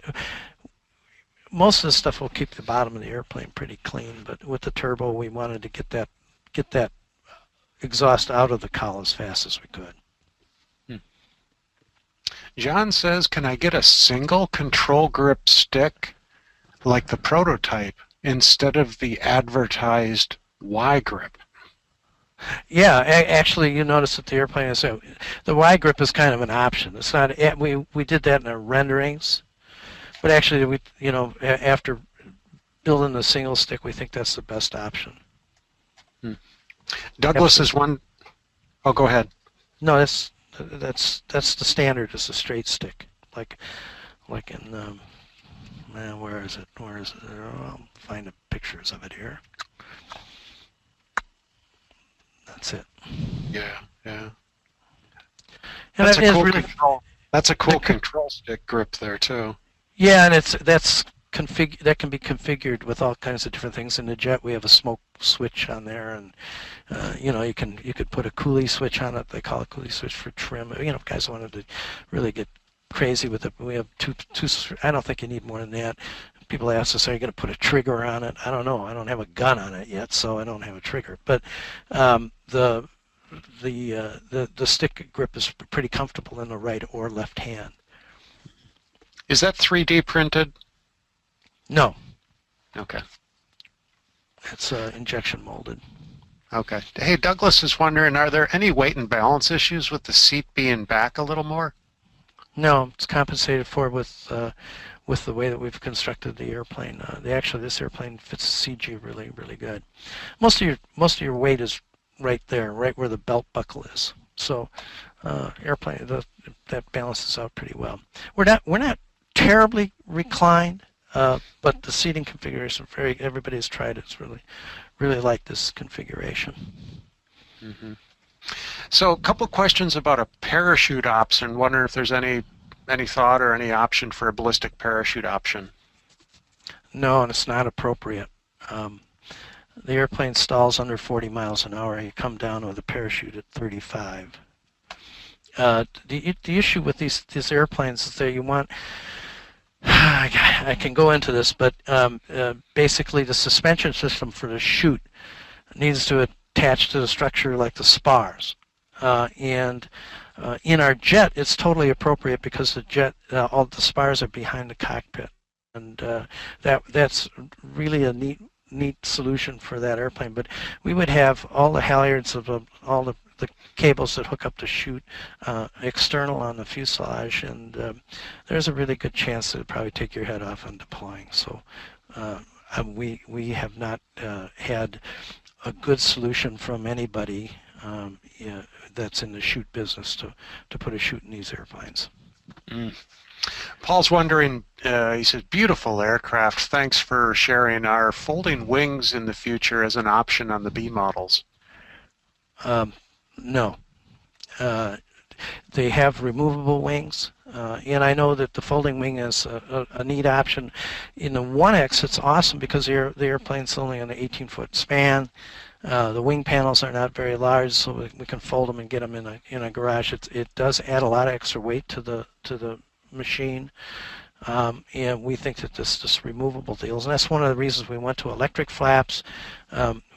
[SPEAKER 2] most of the stuff will keep the bottom of the airplane pretty clean. But with the turbo, we wanted to get that exhaust out of the cowl as fast as we could.
[SPEAKER 1] John says, can I get a single control grip stick like the prototype instead of the advertised Y grip?
[SPEAKER 2] Yeah, actually, you notice that the airplane is the Y grip is kind of an option. It's not. We did that in our renderings, but actually, after building the single stick, we think that's the best option.
[SPEAKER 1] Douglas is one. Oh, go ahead.
[SPEAKER 2] No, that's the standard. It's a straight stick, like in where is it? I'll find the pictures of it here. That's it.
[SPEAKER 1] Yeah.
[SPEAKER 2] And
[SPEAKER 1] That's a cool
[SPEAKER 2] really,
[SPEAKER 1] control. That's a cool control stick grip there too.
[SPEAKER 2] Yeah, and that can be configured with all kinds of different things. In the jet, we have a smoke switch on there, and you could put a coolie switch on it. They call it coolie switch for trim. If guys wanted to really get crazy with it, we have two. I don't think you need more than that. People ask us, are you going to put a trigger on it? I don't know. I don't have a gun on it yet, so I don't have a trigger. But the stick grip is pretty comfortable in the right or left hand.
[SPEAKER 1] Is that 3D printed?
[SPEAKER 2] No.
[SPEAKER 1] Okay.
[SPEAKER 2] It's injection molded.
[SPEAKER 1] Okay. Hey, Douglas is wondering, are there any weight and balance issues with the seat being back a little more?
[SPEAKER 2] No, it's compensated for with the way that we've constructed the airplane. This airplane fits the CG really, really good. Most of your weight is right there, right where the belt buckle is. So, airplane that balances out pretty well. We're not terribly reclined, but the seating configuration everybody's tried it. It's really like this configuration.
[SPEAKER 1] Mm-hmm. So a couple questions about a parachute option. Wonder if there's any thought or any option for a ballistic parachute option.
[SPEAKER 2] No, and it's not appropriate. The airplane stalls under 40 miles an hour. You come down with a parachute at 35. The issue with these airplanes is that you want. I can go into this, but basically the suspension system for the chute needs to attach to the structure like the spars. And in our jet, it's totally appropriate because the jet, all the spars are behind the cockpit, and that's really a neat solution for that airplane. But we would have all the halyards of all the cables that hook up the chute external on the fuselage, and there's a really good chance that it'd probably take your head off on deploying. So we have not had a good solution from anybody that's in the chute business to put a chute in these airplanes.
[SPEAKER 1] Paul's wondering, he says, beautiful aircraft. Thanks for sharing. Are folding wings in the future as an option on the B models?
[SPEAKER 2] No. They have removable wings, and I know that the folding wing is a neat option. In the Waiex, it's awesome because the airplane's only on an 18-foot span. The wing panels are not very large, so we can fold them and get them in a garage. It does add a lot of extra weight to the machine, and we think that this removable deals, and that's one of the reasons we went to electric flaps.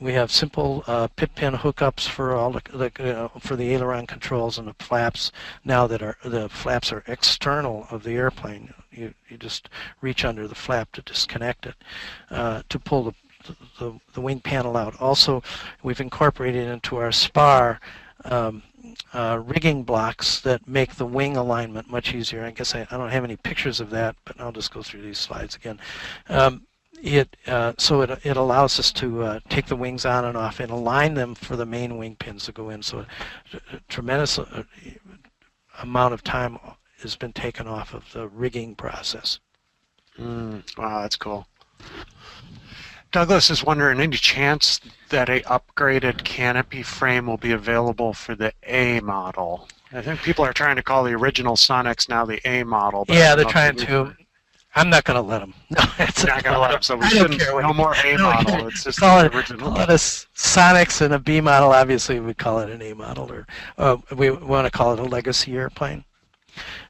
[SPEAKER 2] We have simple pit pin hookups for all for the aileron controls and the flaps. Now that the flaps are external of the airplane, you just reach under the flap to disconnect it to pull the wing panel out. Also, we've incorporated into our spar rigging blocks that make the wing alignment much easier. I guess I don't have any pictures of that, but I'll just go through these slides again. it allows us to take the wings on and off and align them for the main wing pins to go in. So a tremendous amount of time has been taken off of the rigging process.
[SPEAKER 1] Wow, that's cool. Douglas is wondering, any chance that a upgraded canopy frame will be available for the A model? I think people are trying to call the original Sonex now the A model. But
[SPEAKER 2] Yeah, they're trying to. I'm not going to let them. No,
[SPEAKER 1] it's not going to let them. So we shouldn't. No more A model. It's just
[SPEAKER 2] call
[SPEAKER 1] the original.
[SPEAKER 2] Call it a Sonex and a B model. Obviously, we call it an A model, or we want to call it a legacy airplane.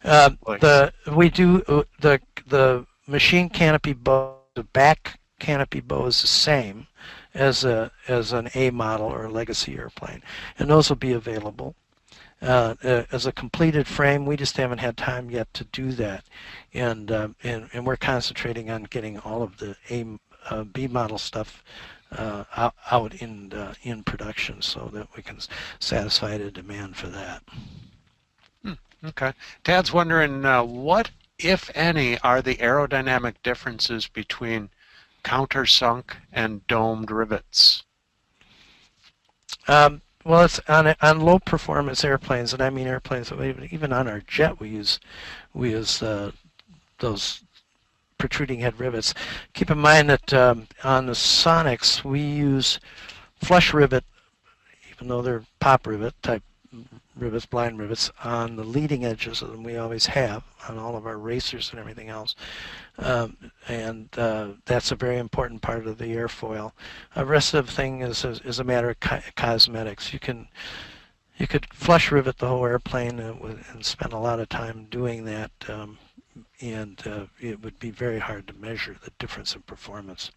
[SPEAKER 2] We do the machine canopy bow. The back canopy bow is the same as an A model or a legacy airplane, and those will be available. As a completed frame, we just haven't had time yet to do that, and we're concentrating on getting all of the B model stuff out in production so that we can satisfy the demand for that.
[SPEAKER 1] Okay. Tad's wondering what, if any, are the aerodynamic differences between countersunk and domed rivets?
[SPEAKER 2] Well, it's on low performance airplanes, and I mean airplanes. Even on our jet, we use those protruding head rivets. Keep in mind that on the Sonex we use flush rivet, even though they're pop rivet type rivets, blind rivets, on the leading edges of them. We always have on all of our racers and everything else, and that's a very important part of the airfoil. The rest of the thing is a matter of cosmetics. You could flush rivet the whole airplane and spend a lot of time doing that, and it would be very hard to measure the difference in performance.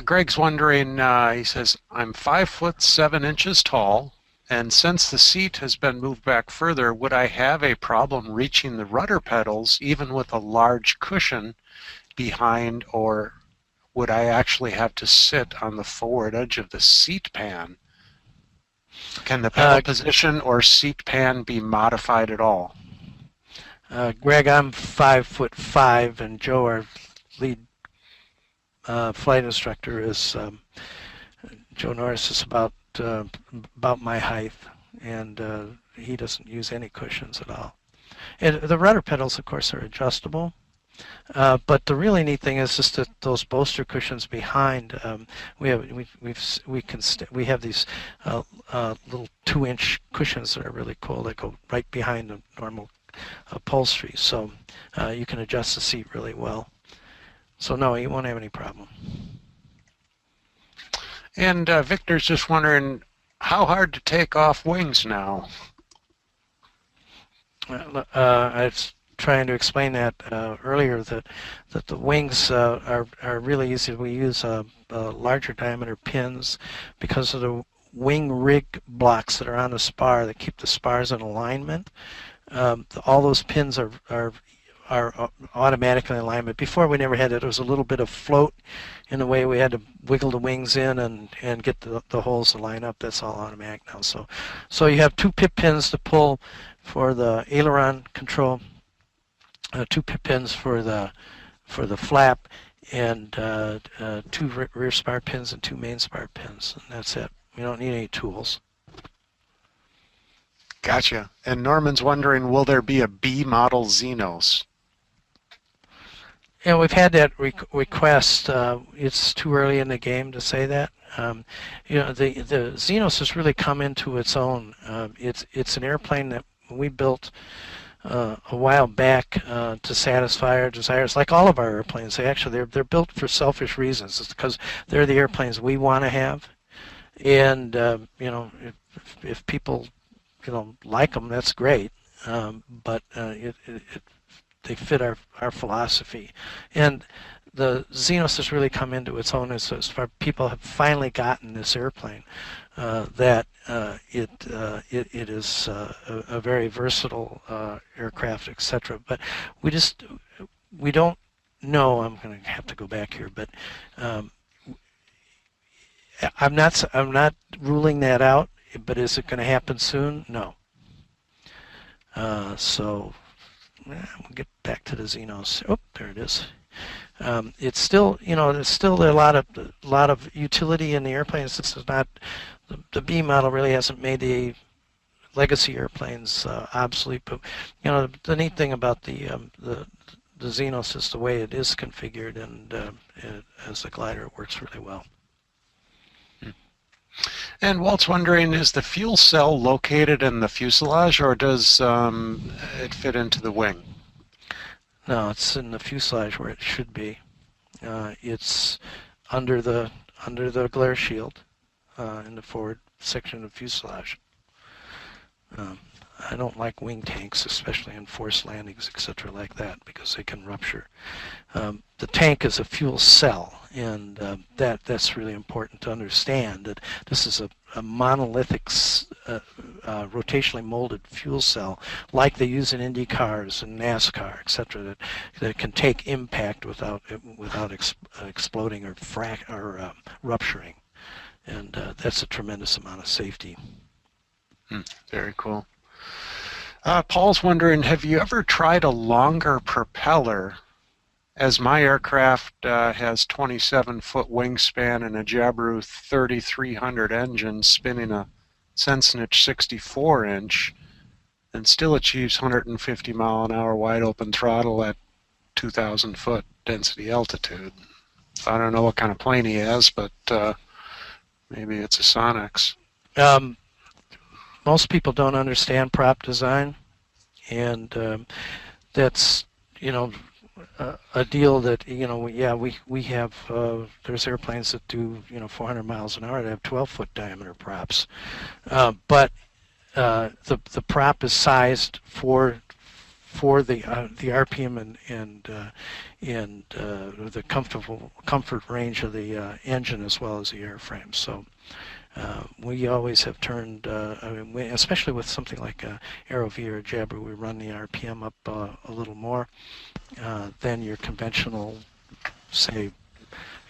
[SPEAKER 1] Greg's wondering, he says, I'm 5'7" tall, and since the seat has been moved back further, would I have a problem reaching the rudder pedals even with a large cushion behind, or would I actually have to sit on the forward edge of the seat pan? Can the pedal position or seat pan be modified at all?
[SPEAKER 2] Greg, I'm 5'5", and Joe, our lead flight instructor, is Joe Norris, is about my height, and he doesn't use any cushions at all. And the rudder pedals, of course, are adjustable, but the really neat thing is just that those bolster cushions behind. We have these little 2-inch cushions that are really cool. That go right behind the normal upholstery, so you can adjust the seat really well. So no, you won't have any problem.
[SPEAKER 1] And Victor's just wondering, how hard to take off wings now?
[SPEAKER 2] I was trying to explain that earlier, that the wings are really easy. We use larger diameter pins because of the wing rig blocks that are on the spar that keep the spars in alignment. All those pins are automatically in alignment. Before, we never had it. There was a little bit of float in the way we had to wiggle the wings in and get the holes to line up. That's all automatic now. So you have 2 pip pins to pull for the aileron control, 2 pip pins for the flap, and 2 rear spar pins and 2 main spar pins, and that's it. We don't need any tools.
[SPEAKER 1] Gotcha. And Norman's wondering, will there be a B model Xenos?
[SPEAKER 2] And we've had that request. It's too early in the game to say that. The Xenos has really come into its own. It's an airplane that we built a while back to satisfy our desires, like all of our airplanes. They're built for selfish reasons. It's because they're the airplanes we want to have, and if people like them, that's great. But they fit our philosophy, and the Xenos has really come into its own as far people have finally gotten this airplane that it is a very versatile aircraft, etc. But we don't know. I'm going to have to go back here, but I'm not ruling that out. But is it going to happen soon? No. So we'll get back to the Xenos. Oh, there it is. It's still, there's still a lot of utility in the airplanes. This is not the B model really hasn't made the legacy airplanes obsolete. But the neat thing about the Xenos is the way it is configured, and as a glider, it works really well.
[SPEAKER 1] And Walt's wondering, is the fuel cell located in the fuselage, or does it fit into the wing?
[SPEAKER 2] No, it's in the fuselage where it should be. It's under the glare shield in the forward section of the fuselage. I don't like wing tanks, especially in forced landings, etc., like that, because they can rupture. The tank is a fuel cell, and that's really important to understand. That this is a monolithic, rotationally molded fuel cell, like they use in Indy cars and NASCAR, etc., that can take impact without exploding or rupturing, and that's a tremendous amount of safety.
[SPEAKER 1] Very cool. Paul's wondering, have you ever tried a longer propeller? As my aircraft has 27-foot wingspan and a Jabiru 3300 engine spinning a Sensenich 64-inch, and still achieves 150 mile an hour wide open throttle at 2,000 foot density altitude. I don't know what kind of plane he has, but maybe it's a Sonex.
[SPEAKER 2] Most people don't understand prop design, and that's a deal that we have. There's airplanes that do 400 miles an hour that have 12-foot diameter props, but the prop is sized for the RPM and the comfort range of the engine as well as the airframe. So. We always have turned, especially with something like AeroV or Jabiru, we run the RPM up a little more than your conventional, say,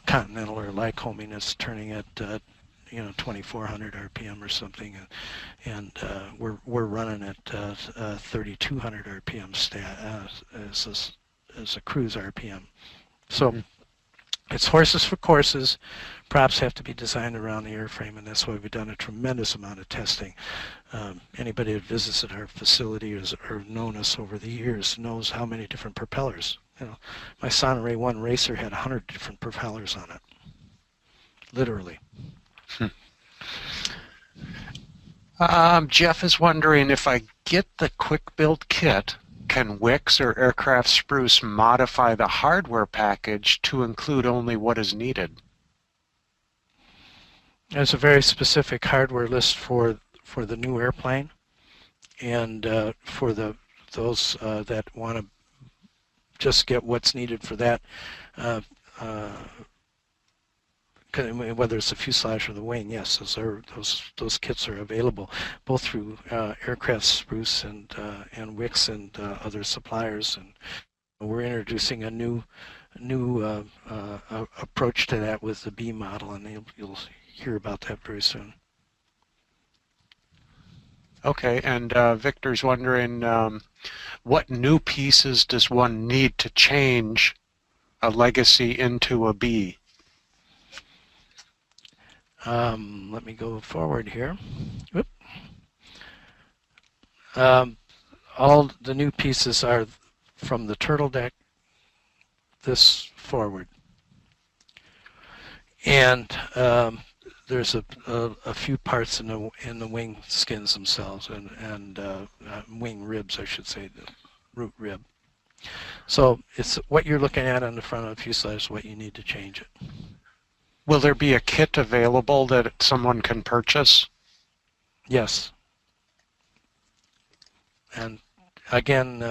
[SPEAKER 2] Continental or Lycoming is turning at 2,400 RPM or something, and we're running at 3,200 RPM as a cruise RPM. So. It's horses for courses. Props have to be designed around the airframe, and that's why we've done a tremendous amount of testing. Anybody that visits at our facility or known us over the years knows how many different propellers. My Sonneray 1 Racer had 100 different propellers on it, literally.
[SPEAKER 1] Jeff is wondering, if I get the quick-built kit, can Waiex or Aircraft Spruce modify the hardware package to include only what is needed?
[SPEAKER 2] There's a very specific hardware list for the new airplane, and for those that want to just get what's needed for that, whether it's the fuselage or the wing. Yes, those kits are available both through Aircraft Spruce and Waiex and other suppliers, and we're introducing a new approach to that with the B model, and you'll hear about that very soon.
[SPEAKER 1] Okay, and Victor's wondering, what new pieces does one need to change a legacy into a B?
[SPEAKER 2] Let me go forward here. Whoop. All the new pieces are from the turtle deck this forward, and there's a few parts in the wing skins themselves and wing ribs, I should say, the root rib. So it's what you're looking at on the front of the fuselage is what you need to change it.
[SPEAKER 1] Will there be a kit available that someone can purchase?
[SPEAKER 2] Yes. And again,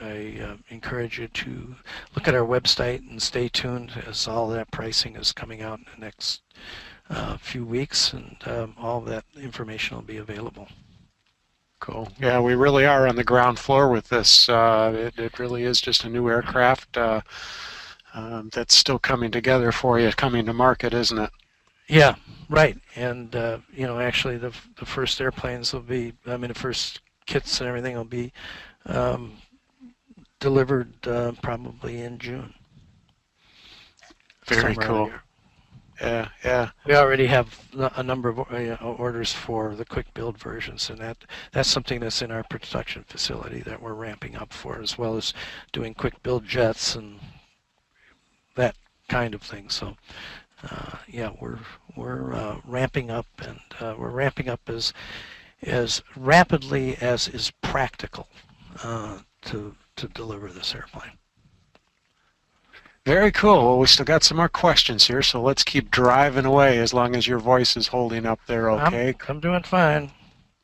[SPEAKER 2] I encourage you to look at our website and stay tuned, as all that pricing is coming out in the next few weeks, and all that information will be available.
[SPEAKER 1] Cool. Yeah, we really are on the ground floor with this. It really is just a new aircraft that's still coming together for you, coming to market, isn't it?
[SPEAKER 2] Yeah, right. And actually, the first airplanes will be, the first kits and everything will be delivered probably in June.
[SPEAKER 1] Very cool. Yeah, yeah.
[SPEAKER 2] We already have a number of orders for the quick build versions, and that's something that's in our production facility that we're ramping up for, as well as doing quick build jets and that kind of thing. So yeah, we're ramping up, and we're ramping up as rapidly as is practical to deliver this airplane.
[SPEAKER 1] Very cool. Well, we still got some more questions here, so let's keep driving away as long as your voice is holding up there, okay?
[SPEAKER 2] I'm doing fine.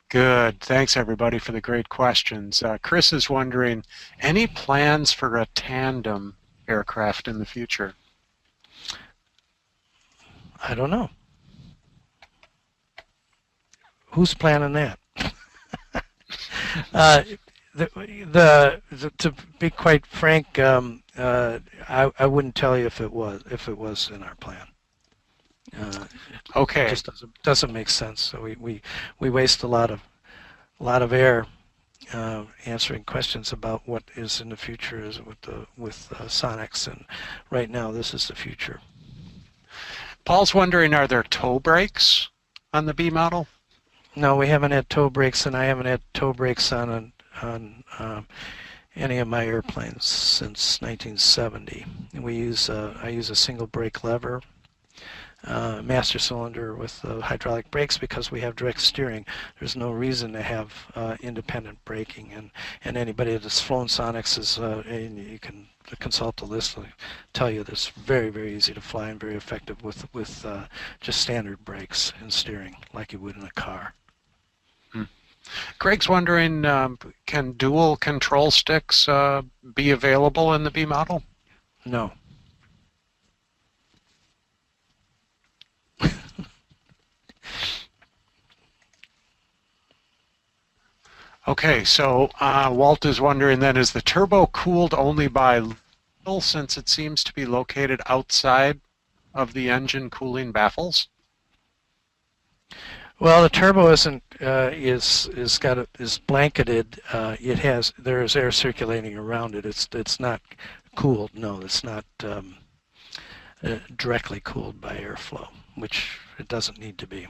[SPEAKER 1] Good. Thanks, everybody, for the great questions. Chris is wondering, any plans for a tandem aircraft in the future?
[SPEAKER 2] I don't know. Who's planning that? To be quite frank, I wouldn't tell you if it was in our plan.
[SPEAKER 1] Okay.
[SPEAKER 2] It just doesn't make sense. So we waste a lot of air answering questions about what is in the future is with Sonex, and right now this is the future.
[SPEAKER 1] Paul's wondering, are there toe brakes on the B model?
[SPEAKER 2] No, we haven't had toe brakes, and I haven't had toe brakes on any of my airplanes since 1970. And I use a single brake lever, master cylinder with hydraulic brakes because we have direct steering. There's no reason to have independent braking, and anybody that's flown Sonex and you can consult the list, will tell you that's very, very easy to fly and very effective with just standard brakes and steering like you would in a car.
[SPEAKER 1] Greg's wondering, can dual control sticks be available in the B model?
[SPEAKER 2] No.
[SPEAKER 1] Okay, so Walt is wondering then, is the turbo cooled only by level since it seems to be located outside of the engine cooling baffles?
[SPEAKER 2] Well, the turbo is blanketed. There is air circulating around it. It's not cooled. No, it's not directly cooled by airflow, which it doesn't need to be.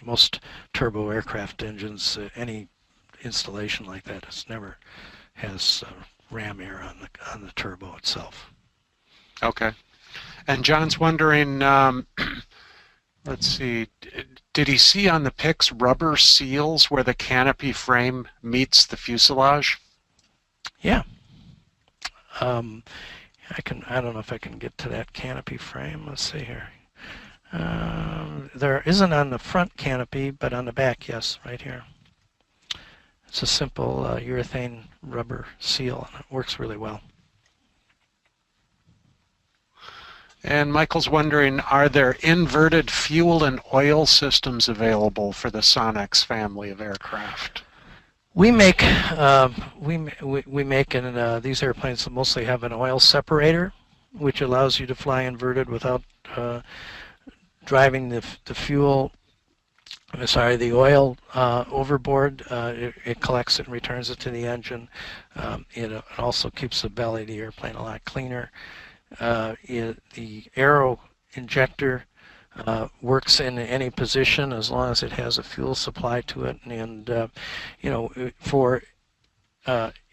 [SPEAKER 2] Most turbo aircraft engines, any installation like that, never has ram air on the turbo itself.
[SPEAKER 1] Okay, and John's wondering. Let's see, did he see on the pics rubber seals where the canopy frame meets the fuselage?
[SPEAKER 2] Yeah. I don't know if I can get to that canopy frame. Let's see here. There isn't on the front canopy, but on the back, yes, right here. It's a simple urethane rubber seal, and it works really well.
[SPEAKER 1] And Michael's wondering, are there inverted fuel and oil systems available for the Sonex family of aircraft?
[SPEAKER 2] We make we make, and these airplanes mostly have an oil separator, which allows you to fly inverted without driving the oil overboard. It collects it and returns it to the engine. It also keeps the belly of the airplane a lot cleaner. The aero injector works in any position as long as it has a fuel supply to it, and for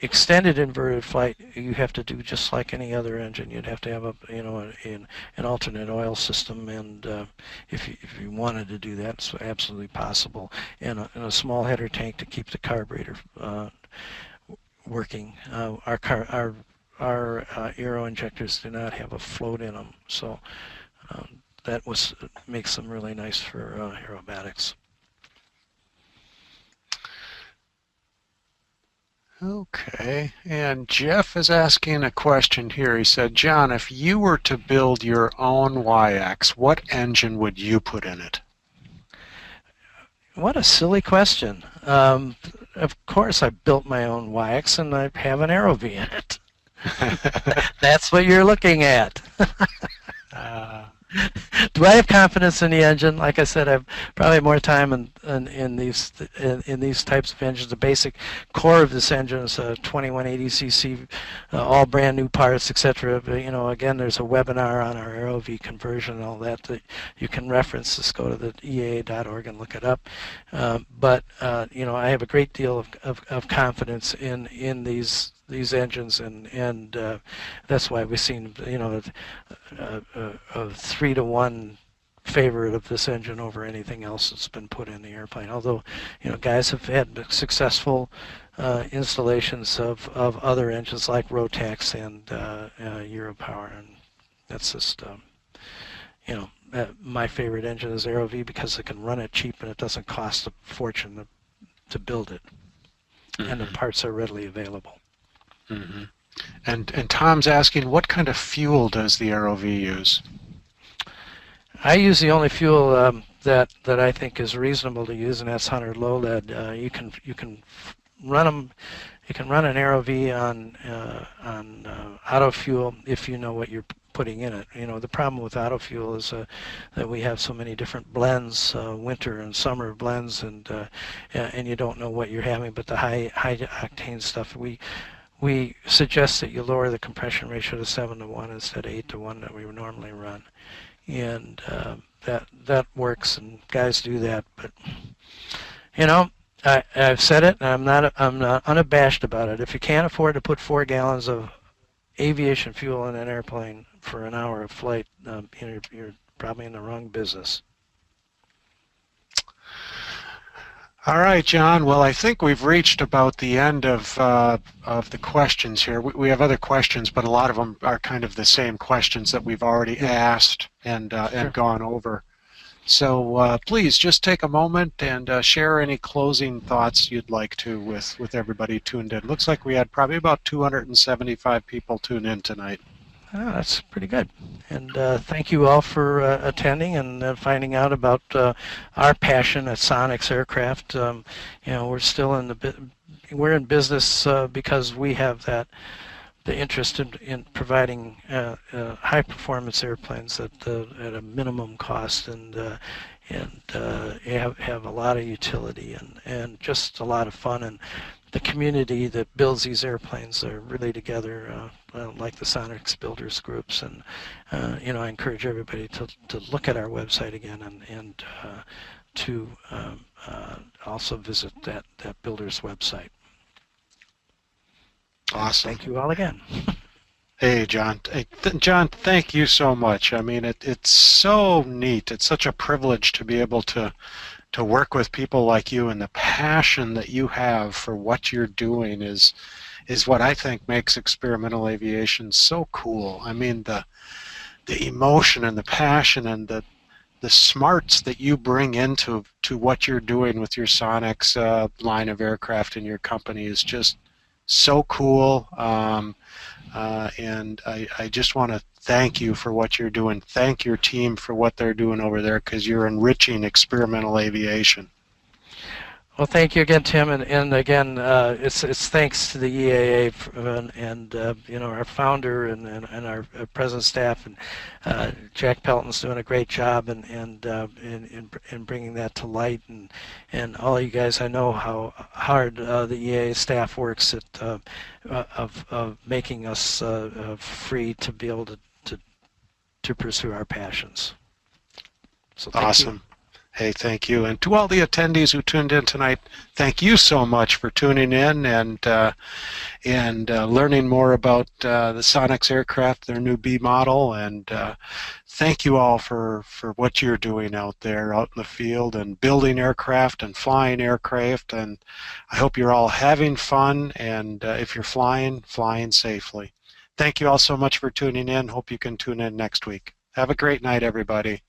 [SPEAKER 2] extended inverted flight, you have to do just like any other engine. You'd have to have an alternate oil system, and if you wanted to do that, it's absolutely possible. And a small header tank to keep the carburetor working. Our aero injectors do not have a float in them, so that makes them really nice for aerobatics.
[SPEAKER 1] Okay, and Jeff is asking a question here. He said, John, if you were to build your own Waiex, what engine would you put in it?
[SPEAKER 2] What a silly question. Of course I built my own Waiex, and I have an Aero V in it. That's what you're looking at. Do I have confidence in the engine? Like I said, I've probably more time in these types of engines. The basic core of this engine is 2180 cc, all brand new parts, etc. You know, again, there's a webinar on our AeroV conversion and all that you can reference. Just go to the EAA.org and look it up. But you know, I have a great deal of confidence in these engines, and that's why we've seen, you know, a 3-to-1 favorite of this engine over anything else that's been put in the airplane. Although, you know, guys have had successful installations of other engines like Rotax and Europower, and that's just, you know, my favorite engine is AeroV because it can run it cheap and it doesn't cost a fortune to build it, and the parts are readily available.
[SPEAKER 1] Mm-hmm. And Tom's asking, what kind of fuel does the ROV use?
[SPEAKER 2] I use the only fuel that I think is reasonable to use, and that's 100 low lead. You can run them. You can run an ROV on auto fuel if you know what you're putting in it. You know, the problem with auto fuel is that we have so many different blends, winter and summer blends, and you don't know what you're having. But the high octane stuff, we suggest that you lower the compression ratio to 7-to-1 instead of 8-to-1 that we would normally run, and that works, and guys do that. But you know, I've said it, and I'm not unabashed about it. If you can't afford to put 4 gallons of aviation fuel in an airplane for an hour of flight, you're probably in the wrong business.
[SPEAKER 1] All right, John. Well, I think we've reached about the end of the questions here. We have other questions, but a lot of them are kind of the same questions that we've already asked and gone over. So please just take a moment and share any closing thoughts you'd like to with everybody tuned in. Looks like we had probably about 275 people tune in tonight.
[SPEAKER 2] Oh, that's pretty good. And thank you all for attending and finding out about our passion at Sonex Aircraft. You know, we're still we're in business because we have the interest in providing high performance airplanes at a minimum cost, and have a lot of utility and just a lot of fun. And the community that builds these airplanes are really together, like the Sonex builders groups, and you know, I encourage everybody to look at our website again and to also visit that builders website.
[SPEAKER 1] Awesome.
[SPEAKER 2] Thank you all again.
[SPEAKER 1] Hey, John. Hey, John, thank you so much. I mean, it's so neat. It's such a privilege to be able to work with people like you, and the passion that you have for what you're doing is what I think makes experimental aviation so cool. I mean, the emotion and the passion and the smarts that you bring into what you're doing with your Sonex line of aircraft in your company is just so cool. And I just want to thank you for what you're doing. Thank your team for what they're doing over there, because you're enriching experimental aviation.
[SPEAKER 2] Well, thank you again, Tim, and again, it's thanks to the EAA and you know, our founder and our present staff, and Jack Pelton's doing a great job in bringing that to light, and all you guys. I know how hard the EAA staff works at of making us free to be able to pursue our passions. So thank
[SPEAKER 1] Awesome.
[SPEAKER 2] you.
[SPEAKER 1] Hey, thank you. And to all the attendees who tuned in tonight, thank you so much for tuning in and learning more about the Sonex aircraft, their new B model. And thank you all for what you're doing out there, out in the field, and building aircraft and flying aircraft. And I hope you're all having fun, and if you're flying safely. Thank you all so much for tuning in. Hope you can tune in next week. Have a great night, everybody.